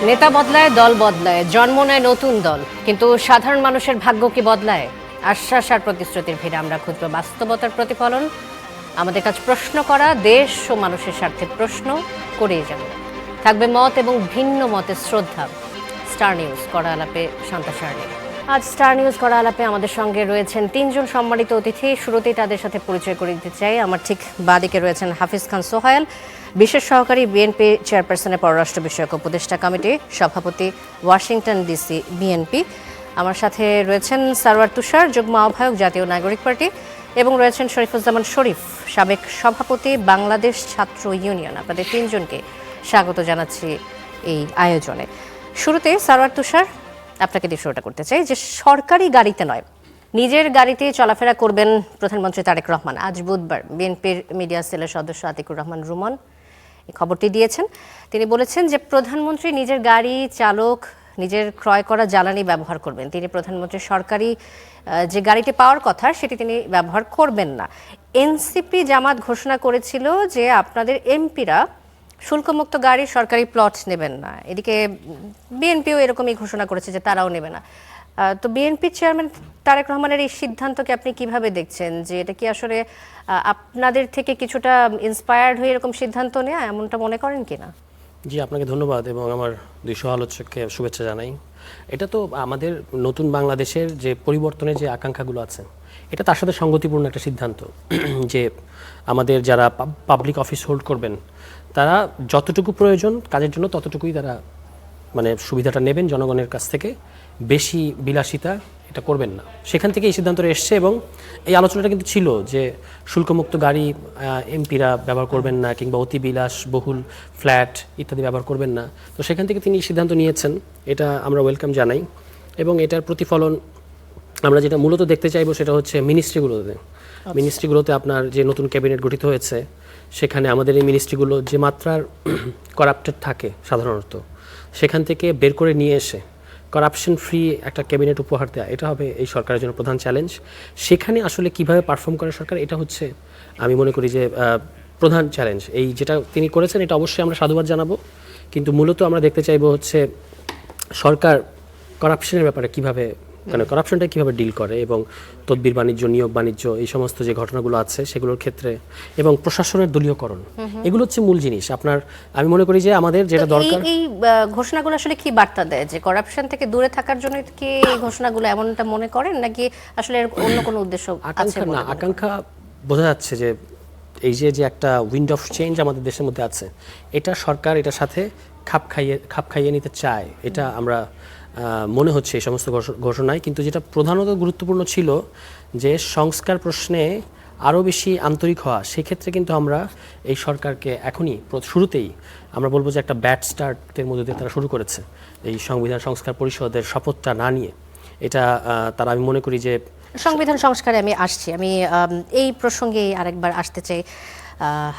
নেতা বদলায়, দল বদলায়, জন্ম নেয় নতুন দল, কিন্তু সাধারণ মানুষের ভাগ্য কি বদলায়? আশ্বাস আর প্রতিশ্রুতির ভিড়ে আমরা খুঁজব বাস্তবতার প্রতিফলন। আমাদের কাজ প্রশ্ন করা, দেশ ও মানুষের স্বার্থে প্রশ্ন করেই যাব। থাকবে মত এবং ভিন্ন মতের শ্রদ্ধা। স্টার নিউজ কড়া আলাপে শান্তা সারণী। আজ স্টার নিউজ কড়া আলাপে আমাদের সঙ্গে রয়েছেন তিনজন সম্মানিত অতিথি। শুরুতেই তাদের সাথে পরিচয় করে দিতে চাই। আমার ঠিক বাদিকে রয়েছেন হাফিজ খান সোহায়েল, বিশেষ সহকারী বিএনপি চেয়ারপারসনের পররাষ্ট্র বিষয়ক উপদেষ্টা কমিটি সভাপতি, ওয়াশিংটন ডিসি বিএনপি। আমার সাথে রয়েছেন সারওয়ার তুষার, যুগ্ম আহ্বায়ক, জাতীয় নাগরিক পার্টি, এবং রয়েছেন শরীফুজ্জামান শরীফ, সাবেক সভাপতি, বাংলাদেশ ছাত্র ইউনিয়ন। আপনাদের তিনজনকে স্বাগত জানাচ্ছি এই আয়োজনে। শুরুতে সারওয়ার তুষার, আপনাকে দিয়ে শুরুটা করতে চাই যে সরকারি গাড়িতে নয়, নিজের গাড়িতে চলাফেরা করবেন প্রধানমন্ত্রী তারেক রহমান। আজ বুধবার বিএনপির মিডিয়া সেলের সদস্য আতিকুর রহমান রুমন এই খবরটি দিয়েছেন। তিনি বলেছেন যে প্রধানমন্ত্রী নিজের গাড়ি চালক, নিজের ক্রয় করা জ্বালানি ব্যবহার করবেন। তিনি প্রধানমন্ত্রীর সরকারি যে গাড়িটি পাওয়ার কথা সেটি তিনি ব্যবহার করবেন না। এনসিপি জামাত ঘোষণা করেছিল যে আপনাদের এমপিরা শুল্কমুক্ত গাড়ি, সরকারি প্লট নেবেন না। এদিকে বিএনপিও এরকমই ঘোষণা করেছে যে তারাও নেবে না। তো বিএনপির চেয়ারম্যান তারেক রহমানের এই সিদ্ধান্তকে আপনি কিভাবে দেখছেন? যে এটা কি আসলে আপনাদের থেকে কিছুটা ইন্সপায়ার্ড হয়ে এরকম সিদ্ধান্ত নেওয়া, এমনটা মনে করেন কিনা? জি, আপনাকে ধন্যবাদ এবং আমার দুই সহ-আলোচককে শুভেচ্ছা জানাই। এটা তো আমাদের নতুন বাংলাদেশের যে পরিবর্তনের যে আকাঙ্ক্ষাগুলো আছে, এটা তার সাথে সঙ্গতিপূর্ণ একটা সিদ্ধান্ত যে আমাদের যারা পাবলিক অফিস হোল্ড করবেন তারা যতটুকু প্রয়োজন কাজের জন্য ততটুকুই তারা মানে সুবিধাটা নেবেন জনগণের কাছ থেকে, বেশি বিলাসিতা এটা করবেন না। সেখান থেকে এই সিদ্ধান্তটা এসছে এবং এই আলোচনাটা কিন্তু ছিল যে শুল্কমুক্ত গাড়ি এমপিরা ব্যবহার করবেন না, কিংবা অতি বিলাস বহুল ফ্ল্যাট ইত্যাদি ব্যবহার করবেন না। তো সেখান থেকে তিনি সিদ্ধান্ত নিয়েছেন, এটা আমরা ওয়েলকাম জানাই। এবং এটার প্রতিফলন আমরা যেটা মূলত দেখতে চাইবো সেটা হচ্ছে মিনিস্ট্রিগুলোতে আপনার যে নতুন ক্যাবিনেট গঠিত হয়েছে সেখানে আমাদের এই মিনিস্ট্রিগুলো যে মাত্রার করাপ্টেড থাকে সাধারণত, সেখান থেকে বের করে নিয়ে এসে করাপশন ফ্রি একটা ক্যাবিনেট উপহার দেওয়া, এটা হবে এই সরকারের জন্য প্রধান চ্যালেঞ্জ। সেখানে আসলে কিভাবে পারফর্ম করে সরকার, এটা হচ্ছে আমি মনে করি যে প্রধান চ্যালেঞ্জ। এই যেটা তিনি করেছেন এটা অবশ্যই আমরা সাধুবাদ জানাবো, কিন্তু মূলত আমরা দেখতে চাইবো হচ্ছে সরকার করাপশনের ব্যাপারে কিভাবে, মানে করাপশনটা কীভাবে ডিল করে, এবং তদবির বাণিজ্য, নিয়োগ বাণিজ্য, এই সমস্ত যে ঘটনাগুলো আছে সেগুলোর ক্ষেত্রে, এবং প্রশাসনের দলীয়করণ, এগুলো হচ্ছে মূল জিনিস। আমি মনে করি যে আমাদের যেটা দরকার, এই ঘোষণাগুলো আসলে কি বার্তা দেয়? যে করাপশন থেকে দূরে থাকার জন্য কি এই ঘোষণাগুলো এমনটা মনে করেন, নাকি আসলে অন্য কোনো উদ্দেশ্য আছে? না, আকাঙ্ক্ষা বোঝা যাচ্ছে যে এই যে একটা উইন্ড অফ চেঞ্জ আমাদের দেশের মধ্যে আছে, এটা সরকার এটার সাথে খাপ খাইয়ে নিতে চায়, এটা আমরা মনে হচ্ছে এই সমস্ত ঘোষণায়। কিন্তু যেটা প্রধানত গুরুত্বপূর্ণ ছিল যে সংস্কার প্রশ্নে আরও বেশি আন্তরিক হওয়া, সেক্ষেত্রে কিন্তু আমরা এই সরকারকে এখনই শুরুতেই আমরা বলবো যে একটা ব্যাড স্টার্টের মধ্যে দিয়ে তারা শুরু করেছে এই সংবিধান সংস্কার পরিষদের শপথটা না নিয়ে। এটা তারা, আমি মনে করি যে সংবিধান সংস্কারে আমি আসছি, আমি এই প্রসঙ্গে আরেকবার আসতে চাই।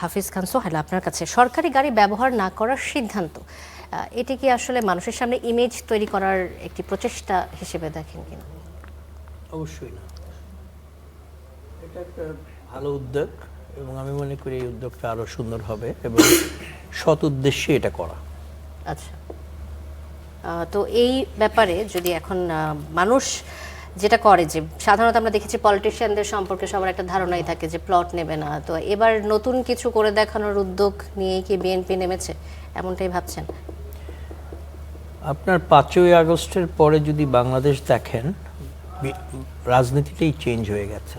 হাফিজ খান সোহেল, আপনার কাছে সরকারি গাড়ি ব্যবহার না করার সিদ্ধান্ত, এটি কি আসলে মানুষের সামনে ইমেজ তৈরি করার একটি প্রচেষ্টা হিসেবে দেখেন কিনা? অবশ্যই না, এটা একটা ভালো উদ্যোগ এবং আমি মনে করি এই উদ্যোগটা আরো সুন্দর হবে এবং সৎ উদ্দেশ্যে এটা করা। আচ্ছা, তো এই ব্যাপারে যদি এখন মানুষ যেটা করে, যে সাধারণত আমরা দেখেছি পলিটিশিয়ানদের সম্পর্কে সবার একটা ধারণাই থাকে যে প্লট নেবে না, তো এবার নতুন কিছু করে দেখানোর উদ্যোগ নিয়ে কি বিএনপি নেমেছে, এমনটাই ভাবছেন? আপনার 5ই আগস্টের পরে যদি বাংলাদেশ দেখেন, রাজনীতিটাই চেঞ্জ হয়ে গেছে।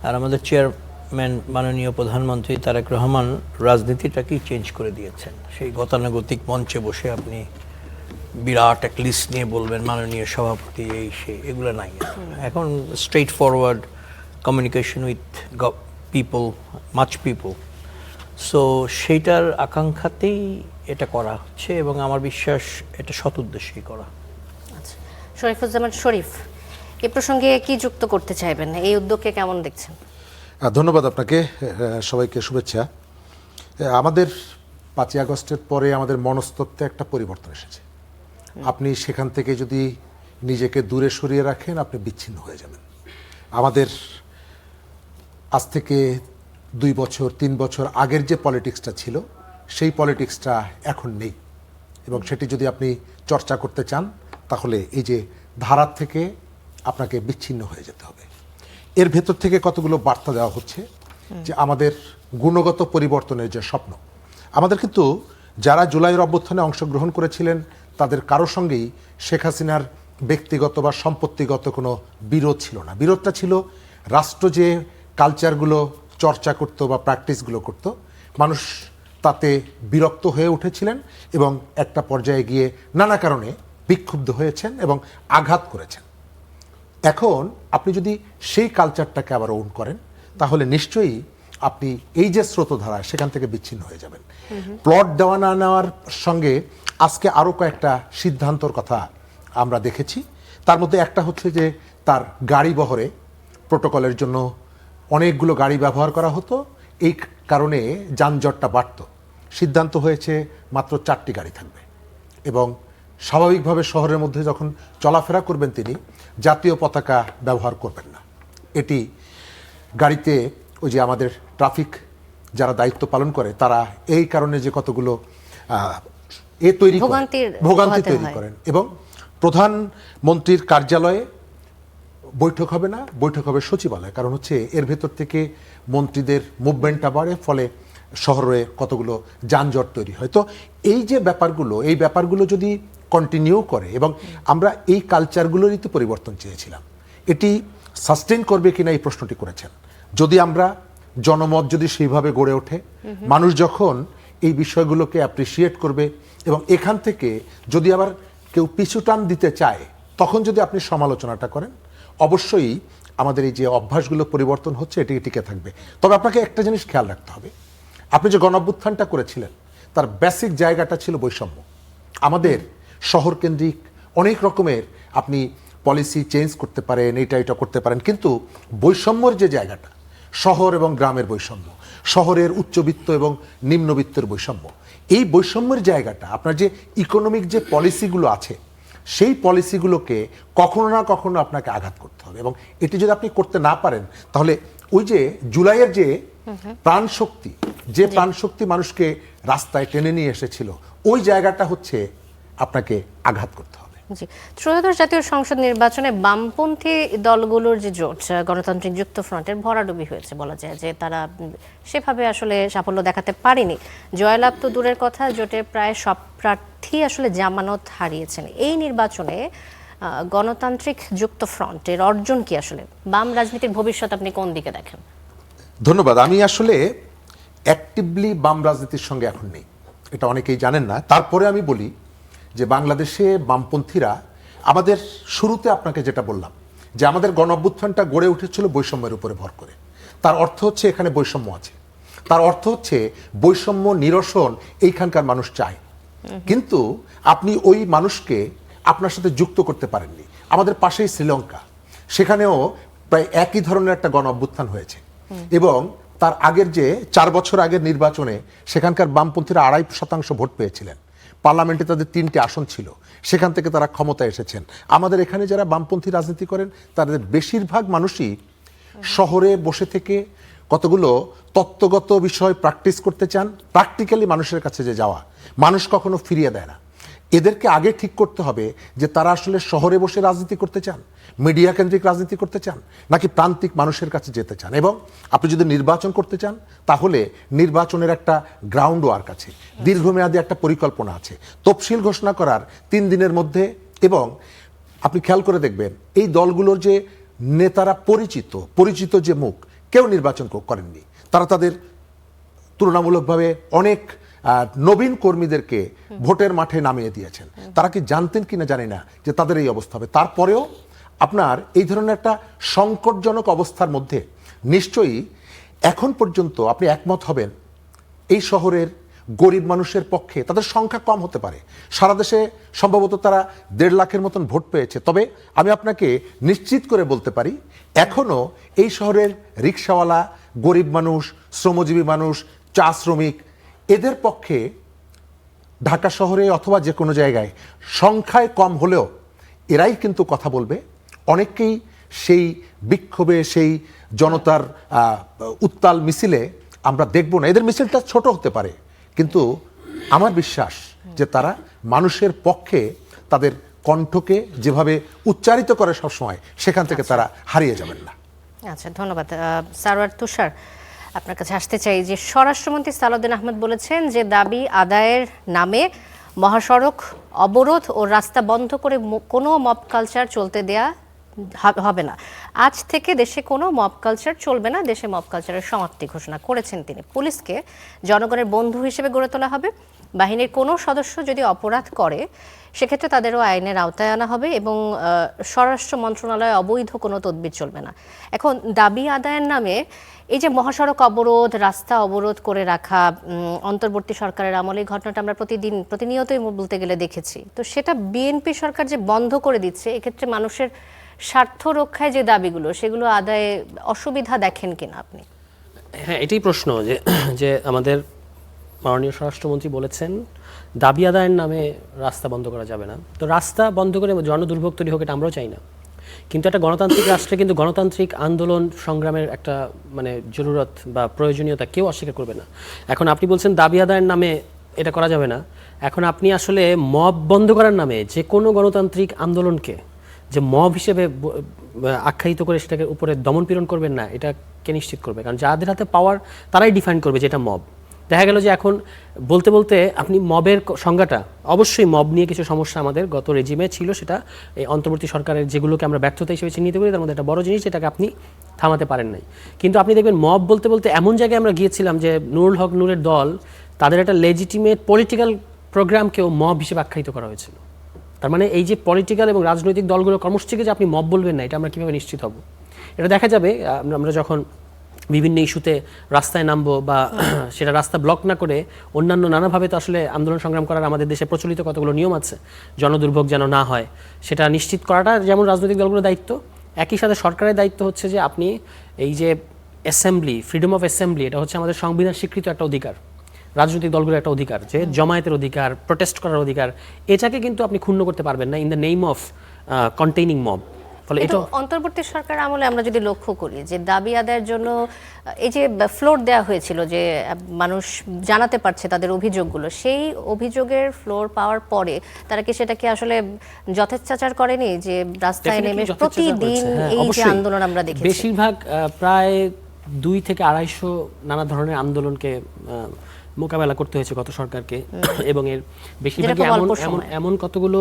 আর আমাদের চেয়ারম্যান মাননীয় প্রধানমন্ত্রী তারেক রহমান রাজনীতিটাকেই চেঞ্জ করে দিয়েছেন। সেই গতানুগতিক মঞ্চে বসে আপনি বিরাট এক লিস্ট নিয়ে বলবেন মাননীয় সভাপতি এই সেই, এগুলো নাই। এখন straight forward communication with people, much people. So সেইটার আকাঙ্ক্ষাতেই এটা করা হচ্ছে এবং আমার বিশ্বাস এটা সৎ উদ্দেশ্যেই করা। আচ্ছা, শরীফুজ্জামান শরীফ, এই প্রসঙ্গে কি যুক্ত করতে চাইবেন? এই উদ্যোগকে কেমন দেখছেন? ধন্যবাদ আপনাকে, সবাইকে শুভেচ্ছা। আমাদের 5ই আগস্টের পরে আমাদের মনস্তত্ত্বে একটা পরিবর্তন এসেছে। আপনি সেখান থেকে যদি নিজেকে দূরে সরিয়ে রাখেন, আপনি বিচ্ছিন্ন হয়ে যাবেন। আমাদের আজ থেকে 2 বছর 3 বছর আগের যে পলিটিক্সটা ছিল, সেই পলিটিক্সটা এখন নেই। এবং সেটি যদি আপনি চর্চা করতে চান তাহলে এই যে ধারার থেকে আপনাকে বিচ্ছিন্ন হয়ে যেতে হবে। এর ভেতর থেকে কতগুলো বার্তা দেওয়া হচ্ছে যে আমাদের গুণগত পরিবর্তনের যে স্বপ্ন, আমাদের কিন্তু যারা জুলাইয়ের অভ্যুত্থানে অংশগ্রহণ করেছিলেন তাদের কারো সঙ্গেই শেখ হাসিনার ব্যক্তিগত বা সম্পত্তিগত কোনো বিরোধ ছিল না। বিরোধটা ছিল রাষ্ট্র যে কালচারগুলো চর্চা করত বা প্র্যাকটিসগুলো করত, মানুষ তাতে বিরক্ত হয়ে উঠেছিলেন এবং একটা পর্যায়ে গিয়ে নানা কারণে বিক্ষুব্ধ হয়েছেন এবং আঘাত করেছেন। এখন আপনি যদি সেই কালচারটাকে আবার ওন করেন তাহলে নিশ্চয়ই আপনি এই যে স্রোতধারা সেখান থেকে বিচ্ছিন্ন হয়ে যাবেন। প্লট দেওয়া না নেওয়ার সঙ্গে আজকে আরও কয়েকটা সিদ্ধান্তর কথা আমরা দেখেছি। তার মধ্যে একটা হচ্ছে যে তার গাড়ি বহরে প্রোটোকলের জন্য অনেকগুলো গাড়ি ব্যবহার করা হতো, এই কারণে যানজটটা বাড়ত। সিদ্ধান্ত হয়েছে মাত্র 4টি গাড়ি থাকবে এবং স্বাভাবিকভাবে শহরের মধ্যে যখন চলাফেরা করবেন তিনি জাতীয় পতাকা ব্যবহার করবেন না। এটি গাড়িতে ওই যে আমাদের ট্রাফিক যারা দায়িত্ব পালন করে তারা এই কারণে যে কতগুলো ভোগান্তি তৈরি করেন। এবং প্রধানমন্ত্রীর কার্যালয়ে বৈঠক হবে না, বৈঠক হবে সচিবালয়। কারণ হচ্ছে এর ভেতর থেকে মন্ত্রীদের মুভমেন্টটা বাড়ে, ফলে শহরে কতগুলো যানজট তৈরি হয়। তো এই যে ব্যাপারগুলো, এই ব্যাপারগুলো যদি কন্টিনিউ করে, এবং আমরা এই কালচারগুলোরই তো পরিবর্তন চেয়েছিলাম, এটি সাস্টেন করবে কিনা এই প্রশ্নটি করেছেন। যদি আমরা জনমত যদি সেইভাবে গড়ে ওঠে, মানুষ যখন এই বিষয়গুলোকে অ্যাপ্রিসিয়েট করবে এবং এখান থেকে যদি আবার কেউ পিছুটান দিতে চায় তখন যদি আপনি সমালোচনাটা করেন, অবশ্যই আমাদের এই যে অভ্যাসগুলো পরিবর্তন হচ্ছে এটি টিকে থাকবে। তবে আপনাকে একটা জিনিস খেয়াল রাখতে হবে, আপনি যে গণঅভ্যুত্থানটা করেছিলেন তার বেসিক জায়গাটা ছিল বৈষম্য। আমাদের শহর কেন্দ্রিক অনেক রকমের আপনি পলিসি চেঞ্জ করতে পারেন, এটা করতে পারেন, কিন্তু বৈষম্যর যে জায়গাটা, শহর এবং গ্রামের বৈষম্য, শহরের উচ্চবিত্ত এবং নিম্নবিত্তের বৈষম্য, এই বৈষম্যের জায়গাটা আপনার যে ইকোনমিক যে পলিসিগুলো আছে সেই পলিসিগুলোকে কখনো না কখনো আপনাকে আঘাত করতে হবে। এবং এটি যদি আপনি করতে না পারেন তাহলে ওই যে জুলাইয়ের যে প্রাণশক্তি, যে প্রাণশক্তি মানুষকে রাস্তায় টেনে নিয়ে এসেছিল, ওই জায়গাটা হচ্ছে আপনাকে আঘাত করতে হবে। জি, ত্রয়োদশ জাতীয় সংসদ নির্বাচনে বামপন্থী দলগুলোর যে জোট গণতান্ত্রিক যুক্তফ্রন্টের ভরাডুবি হয়েছে বলা যায়, যে তারা সেভাবে আসলে সাফল্য দেখাতে পারেনি। জয়লাভ তো দূরের কথা, জোটের প্রায় সব প্রার্থী আসলে জামানত হারিয়েছেন। এই নির্বাচনে গণতান্ত্রিক যুক্তফ্রন্টের অর্জন কি আসলে? বাম রাজনীতির ভবিষ্যৎ আপনি কোন দিকে দেখেন? ধন্যবাদ। আমি আসলে অ্যাক্টিভলি বাম রাজনীতির সঙ্গে এখন নেই, এটা অনেকেই জানেন না। তারপরে আমি বলি যে বাংলাদেশে বামপন্থীরা, আমাদের শুরুতে আপনাকে যেটা বললাম যে আমাদের গণঅভ্যুত্থানটা গড়ে উঠেছিল বৈষম্যের উপরে ভর করে। তার অর্থ হচ্ছে এখানে বৈষম্য আছে, তার অর্থ হচ্ছে বৈষম্য নিরসন এইখানকার মানুষ চায়, কিন্তু আপনি ওই মানুষকে আপনার সাথে যুক্ত করতে পারেননি। আমাদের পাশেই শ্রীলঙ্কা, সেখানেও প্রায় একই ধরনের একটা গণঅভ্যুত্থান হয়েছে এবং তার আগের যে 4 বছর আগের নির্বাচনে সেখানকার বামপন্থীরা 2.5% ভোট পেয়েছিলেন। পার্লামেন্টে তাদের 3টে আসন ছিল, সেখান থেকে তারা ক্ষমতায় এসেছেন। আমাদের এখানে যারা বামপন্থী রাজনীতি করেন তাদের বেশিরভাগ মানুষই শহরে বসে থেকে কতগুলো তত্ত্বগত বিষয় প্র্যাকটিস করতে চান, প্র্যাকটিক্যালি মানুষের কাছে যে যাওয়া, মানুষ কখনো ফিরিয়ে দেয় না। এদেরকে আগে ঠিক করতে হবে যে তারা আসলে শহরে বসে রাজনীতি করতে চান, মিডিয়া কেন্দ্রিক রাজনীতি করতে চান, নাকি প্রান্তিক মানুষের কাছে যেতে চান। এবং আপনি যদি নির্বাচন করতে চান তাহলে নির্বাচনের একটা গ্রাউন্ড ওয়ার্ক আছে, দীর্ঘমেয়াদী একটা পরিকল্পনা আছে, তফসিল ঘোষণা করার 3 দিনের মধ্যে। এবং আপনি খেয়াল করে দেখবেন এই দলগুলোর যে নেতারা পরিচিত যে মুখ, কেউ নির্বাচন করেননি। তারা তাদের তুলনামূলকভাবে অনেক নবীন কর্মীদেরকে ভোটের মাঠে নামিয়ে দিয়েছেন। তারা কি জানতেন কিনা জানি না যে তাদের এই অবস্থা হবে। তারপরেও আপনার এই ধরনের একটা সংকটজনক অবস্থার মধ্যে নিশ্চয়ই এখন পর্যন্ত আপনি একমত হবেন এই শহরের গরিব মানুষের পক্ষে তাদের সংখ্যা কম হতে পারে, সারা দেশে সম্ভবত তারা 1.5 লাখের মতন ভোট পেয়েছে, তবে আমি আপনাকে নিশ্চিত করে বলতে পারি এখনো এই শহরের রিক্সাওয়ালা, গরিব মানুষ, শ্রমজীবী মানুষ, চা শ্রমিক, এদের পক্ষে ঢাকা শহরে অথবা যে কোনো জায়গায় সংখ্যায় কম হলেও এরাই কিন্তু কথা বলবে। অনেককেই সেই বিক্ষোভে, সেই জনতার উত্তাল মিছিলে আমরা দেখব না। এদের মিছিলটা ছোট হতে পারে, কিন্তু আমার বিশ্বাস যে তারা মানুষের পক্ষে তাদের কণ্ঠকে যেভাবে উচ্চারিত করে সবসময়, সেখান থেকে তারা হারিয়ে যাবেন না। আচ্ছা, ধন্যবাদ। সারওয়ার তুষার, আপনার কাছে আসতে চাই যে স্বরাষ্ট্রমন্ত্রী সালাউদ্দিন আহমেদ বলেছেন যে দাবি আদায়ের নামে মহাসড়ক অবরোধ ও রাস্তা বন্ধ করে কোনো মব কালচার চলতে দেয়া হবে না। আজ থেকে দেশে কোনো মব কালচার চলবে না, দেশে মব কালচারের সমাপ্তি ঘোষণা করেছেন তিনি। পুলিশকে জনগণের বন্ধু হিসেবে গড়ে তোলা হবে। বাহিনীর কোনো সদস্য যদি অপরাধ করে সেক্ষেত্রে তাদেরও আইনের আওতায় আনা হবে এবং স্বরাষ্ট্র মন্ত্রণালয়ে অবৈধ কোনো তদবির চলবে না। এখন দাবি আদায়ের নামে এই যে মহাসড়ক অবরোধ, রাস্তা অবরোধ করে রাখা, অন্তর্বর্তী সরকারের আমলে এই ঘটনাটা আমরা প্রতিনিয়তই বলতে গেলে দেখেছি। তো সেটা বিএনপি সরকার যে বন্ধ করে দিচ্ছে, এক্ষেত্রে মানুষের স্বার্থ রক্ষায় যে দাবিগুলো, সেগুলো আদায়ে অসুবিধা দেখেন কিনা আপনি? হ্যাঁ, এটাই প্রশ্ন যে আমাদের মাননীয় স্বরাষ্ট্রমন্ত্রী বলেছেন দাবি আদায়ের নামে রাস্তা বন্ধ করা যাবে না। তো রাস্তা বন্ধ করে জনদুর্ভোগ তৈরি হোক, এটা আমরাও চাই না। কিন্তু একটা গণতান্ত্রিক রাষ্ট্রে কিন্তু গণতান্ত্রিক আন্দোলন সংগ্রামের একটা মানে জরুরত বা প্রয়োজনীয়তা কেউ অস্বীকার করবে না। এখন আপনি বলছেন দাবি আদায়ের নামে এটা করা যাবে না। এখন আপনি আসলে মব বন্ধ করার নামে যে কোনো গণতান্ত্রিক আন্দোলনকে যে মব হিসেবে আখ্যায়িত করে সেটাকে উপরে দমনপীড়ন করবেন না, এটা কে নিশ্চিত করবে? কারণ যাদের হাতে পাওয়ার তারাই ডিফাইন করবে যে এটা মব। দেখা গেল যে এখন বলতে বলতে আপনি মবের সংজ্ঞাটা, অবশ্যই মব নিয়ে কিছু সমস্যা আমাদের গত রেজিমে ছিল, সেটা এই অন্তর্বর্তী সরকারের যেগুলোকে আমরা ব্যর্থতা হিসেবে চিহ্নিত করি তার মধ্যে একটা বড় জিনিস, যেটাকে আপনি থামাতে পারেন নাই। কিন্তু আপনি দেখবেন মব বলতে বলতে এমন জায়গায় আমরা গিয়েছিলাম যে নুরুল হক নূরের দল, তাদের একটা লেজিটিমেট পলিটিক্যাল প্রোগ্রামকেও মব হিসেবে আখ্যায়িত করা হয়েছিল। তার মানে এই যে পলিটিক্যাল এবং রাজনৈতিক দলগুলো কর্মসূচিকে যে আপনি মব বলবেন না, এটা আমরা কীভাবে নিশ্চিত হব? এটা দেখা যাবে আমরা যখন বিভিন্ন ইস্যুতে রাস্তায় নামবো বা সেটা রাস্তা ব্লক না করে অন্যান্য নানাভাবে তো আসলে আন্দোলন সংগ্রাম করার আমাদের দেশে প্রচলিত কতগুলো নিয়ম আছে, জনদুর্ভোগ যেন না হয় সেটা নিশ্চিত করাটা যেমন রাজনৈতিক দলগুলোর দায়িত্ব, একই সাথে সরকারের দায়িত্ব হচ্ছে যে আপনি এই যে অ্যাসেম্বলি, ফ্রিডম অফ অ্যাসেম্বলি, এটা হচ্ছে আমাদের সংবিধান স্বীকৃত একটা অধিকার, রাজনৈতিক দলগুলোর একটা অধিকার, যে জমায়েতের অধিকার, প্রোটেস্ট করার অধিকার, এটাকে কিন্তু আপনি ক্ষুণ্ণ করতে পারবেন না in the name of containing mob. ফলে এটা অন্তর্বর্তী সরকার আমলে আমরা যদি লক্ষ্য করি যে দাবি আদায়ের জন্য এই যে ফ্লোর দেওয়া হয়েছিল, যে মানুষ জানাতে পারছে তাদের অভিযোগগুলো, সেই অভিযোগের ফ্লোর পাওয়ার পরে তারা কি সেটাকে আসলে যথেচ্ছাচার করেনি যে রাস্তায় নেমে প্রতিদিন এই যে আন্দোলন আমরা দেখেছি? বেশিরভাগ প্রায় 2 থেকে 250 নানা ধরনের আন্দোলনকে মোকাবেলা করতে হয়েছে গত সরকারকে, এবং এর বেশিরভাগই এমন কতগুলো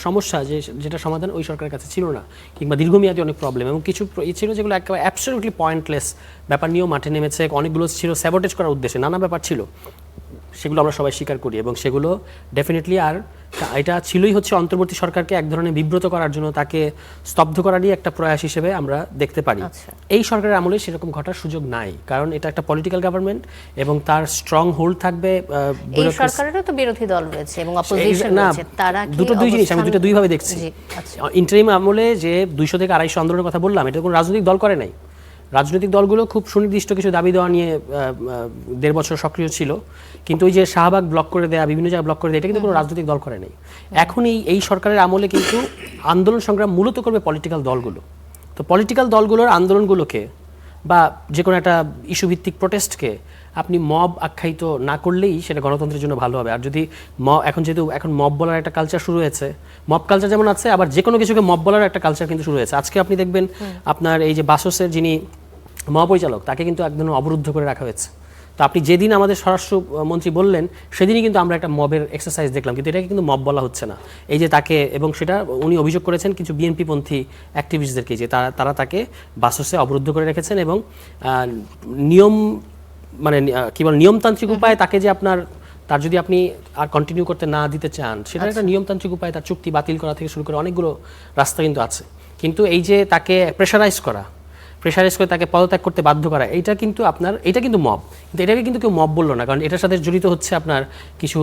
সমস্যা যেটা সমাধান ওই সরকারের কাছে ছিল না, কিংবা দীর্ঘমেয়াদী অনেক প্রবলেম, এবং কিছু ছিল যেগুলো একেবারে অ্যাবসলিউটলি পয়েন্টলেস ব্যাপার নিয়েও মাঠে নেমেছে। অনেকগুলো ছিল স্যাবোটেজ করার উদ্দেশ্যে, নানা ব্যাপার ছিল, সেগুলো আমরা সবাই স্বীকার করি, এবং সেগুলো ডেফিনেটলি আর এটা ছিলই হচ্ছে অন্তর্বর্তী সরকারকে এক ধরনের বিব্রত করার জন্য, তাকে স্তব্ধ করারই একটা প্রয়াস হিসেবে আমরা দেখতে পারি। এই সরকারের আমলে সেরকম ঘটার সুযোগ নাই, কারণ এটা একটা পলিটিক্যাল গভর্নমেন্ট এবং তার স্ট্রং হোল্ড থাকবে। এই সরকারেরও তো বিরোধী দল রয়েছে এবং অপোজিশন রয়েছে, তারা কি দুই জিনিস আমি দুইভাবে দেখছি। ইন্টারিম আমলে যে 200 থেকে 250 আন্দোলনের কথা বললাম, এটা কোনো রাজনৈতিক দল করে নাই। রাজনৈতিক দলগুলো খুব সুনির্দিষ্ট কিছু দাবি দেওয়া নিয়ে 1.5 বছর সক্রিয় ছিল, কিন্তু ওই যে শাহবাগ ব্লক করে দেয়া, বিভিন্ন জায়গায় ব্লক করে দেয়া, এটা কিন্তু কোনো রাজনৈতিক দল করে নেই। এখন এই সরকারের আমলে কিন্তু আন্দোলন সংগ্রাম মূলত করবে পলিটিক্যাল দলগুলো। তো পলিটিক্যাল দলগুলোর আন্দোলনগুলোকে বা যে কোনো একটা ইস্যু ভিত্তিক প্রোটেস্টকে আপনি মব আখ্যায়িত না করলেই সেটা গণতন্ত্রের জন্য ভালো হবে। আর যদি এখন মব বলার একটা কালচার শুরু হয়েছে, মব কালচার যেমন আছে, আবার যে কোনো কিছুকে মব বলার একটা কালচার কিন্তু শুরু হয়েছে। আজকে আপনি দেখবেন আপনার এই যে বাসসের যিনি মহাপরিচালক, তাকে কিন্তু একদম অবরুদ্ধ করে রাখা হয়েছে। তো আপনি যেদিন আমাদের স্বরাষ্ট্রমন্ত্রী বললেন, সেদিনই কিন্তু আমরা একটা মবের এক্সারসাইজ দেখলাম, কিন্তু এটাকে কিন্তু মব বলা হচ্ছে না। এই যে তাকে, এবং সেটা উনি অভিযোগ করেছেন কিছু বিএনপিপন্থী অ্যাক্টিভিস্টদেরকে, যে তারা তাকে বাসসে অবরুদ্ধ করে রেখেছেন, এবং নিয়মতান্ত্রিক উপায়ে তাকে যে তার যদি আপনি আর কন্টিনিউ করতে না দিতে চান, সেটা একটা নিয়মতান্ত্রিক উপায়ে তার চুক্তি বাতিল করা থেকে শুরু করে অনেকগুলো রাস্তা কিন্তু আছে। কিন্তু এই যে তাকে প্রেশারাইজ করে তাকে পদত্যাগ করতে বাধ্য করা, এটা কিন্তু মব। কিন্তু এটাকে কিন্তু কেউ মব বললো না, কারণ এটার সাথে জড়িত হচ্ছে আপনার কিছু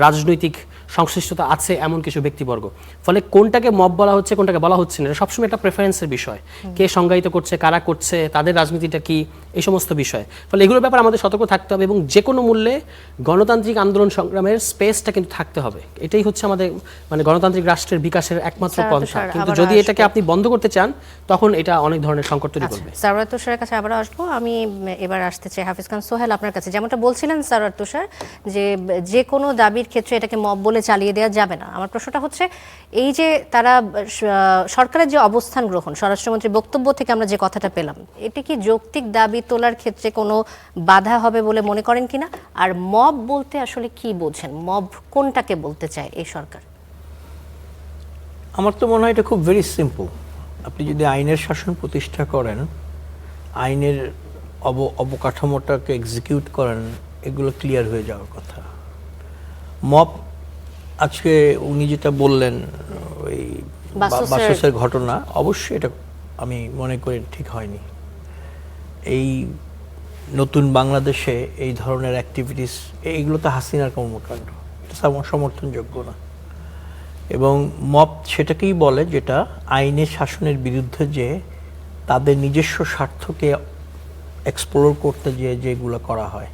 রাজনৈতিক সংশ্লিষ্টতা আছে এমন কিছু ব্যক্তিবর্গ। ফলে কোনটাকে মব বলা হচ্ছে, কোনটাকে বলা হচ্ছে না, এটা সবসময় একটা প্রেফারেন্সের বিষয়। কে সংজ্ঞায়িত করছে, কারা করছে, তাদের রাজনীতিটা কি, এই সমস্ত বিষয়। ফলে এগুলোর ব্যাপারে আমাদের সতর্ক থাকতে হবে, এবং যে কোনো মূল্যে গণতান্ত্রিক আন্দোলন সংগ্রামের স্পেসটা কিন্তু থাকতে হবে। এটাই হচ্ছে আমাদের গণতান্ত্রিক রাষ্ট্রের বিকাশের একমাত্র পন্থা। কিন্তু যদি এটাকে আপনি বন্ধ করতে চান, তখন এটা অনেক ধরনের ধরনের সংকট তৈরি করবে। সারওয়ার তুষারের কাছে আবার আসবো আমি। এবার আসতে চাই হাফিজ খান সোহেল আপনার কাছে। যেমনটা বলছিলেন সারওয়ার তুষার, যে কোনো দাবির ক্ষেত্রে এটাকে মব বলে চালিয়ে দেওয়া যাবে না। আমার প্রশ্নটা হচ্ছে, এই যে তারা সরকারের যে অবস্থান গ্রহণ, স্বরাষ্ট্রমন্ত্রীর বক্তব্য থেকে আমরা যে কথাটা পেলাম, এটি কি যৌক্তিক দাবি তোলার ক্ষেত্রে কোনো বাধা হবে বলে মনে করেন কিনা? আর মব বলতে আসলে কি বোঝেন? মব কোনটাকে বলতে চায় এই সরকার? আমার তো মনে হয় এটা খুব ভেরি সিম্পল। আপনি যদি আইনের শাসন প্রতিষ্ঠা করেন, আইনের অবকাঠামোটাকে এক্সিকিউট করেন, এগুলো ক্লিয়ার হয়ে যাওয়ার কথা। মব, আজকে উনি যেটা বললেন ওই বাসসের ঘটনা, অবশ্যই এটা আমি মনে করি ঠিক হয়নি। এই নতুন বাংলাদেশে এই ধরনের অ্যাক্টিভিটিস, এইগুলো তো হাসিনার কর্মকাণ্ড, এটা সমর্থনযোগ্য না। এবং মব সেটাকেই বলে যেটা আইনের শাসনের বিরুদ্ধে, যে তাদের নিজস্ব স্বার্থকে এক্সপ্লোর করতে যেগুলো করা হয়।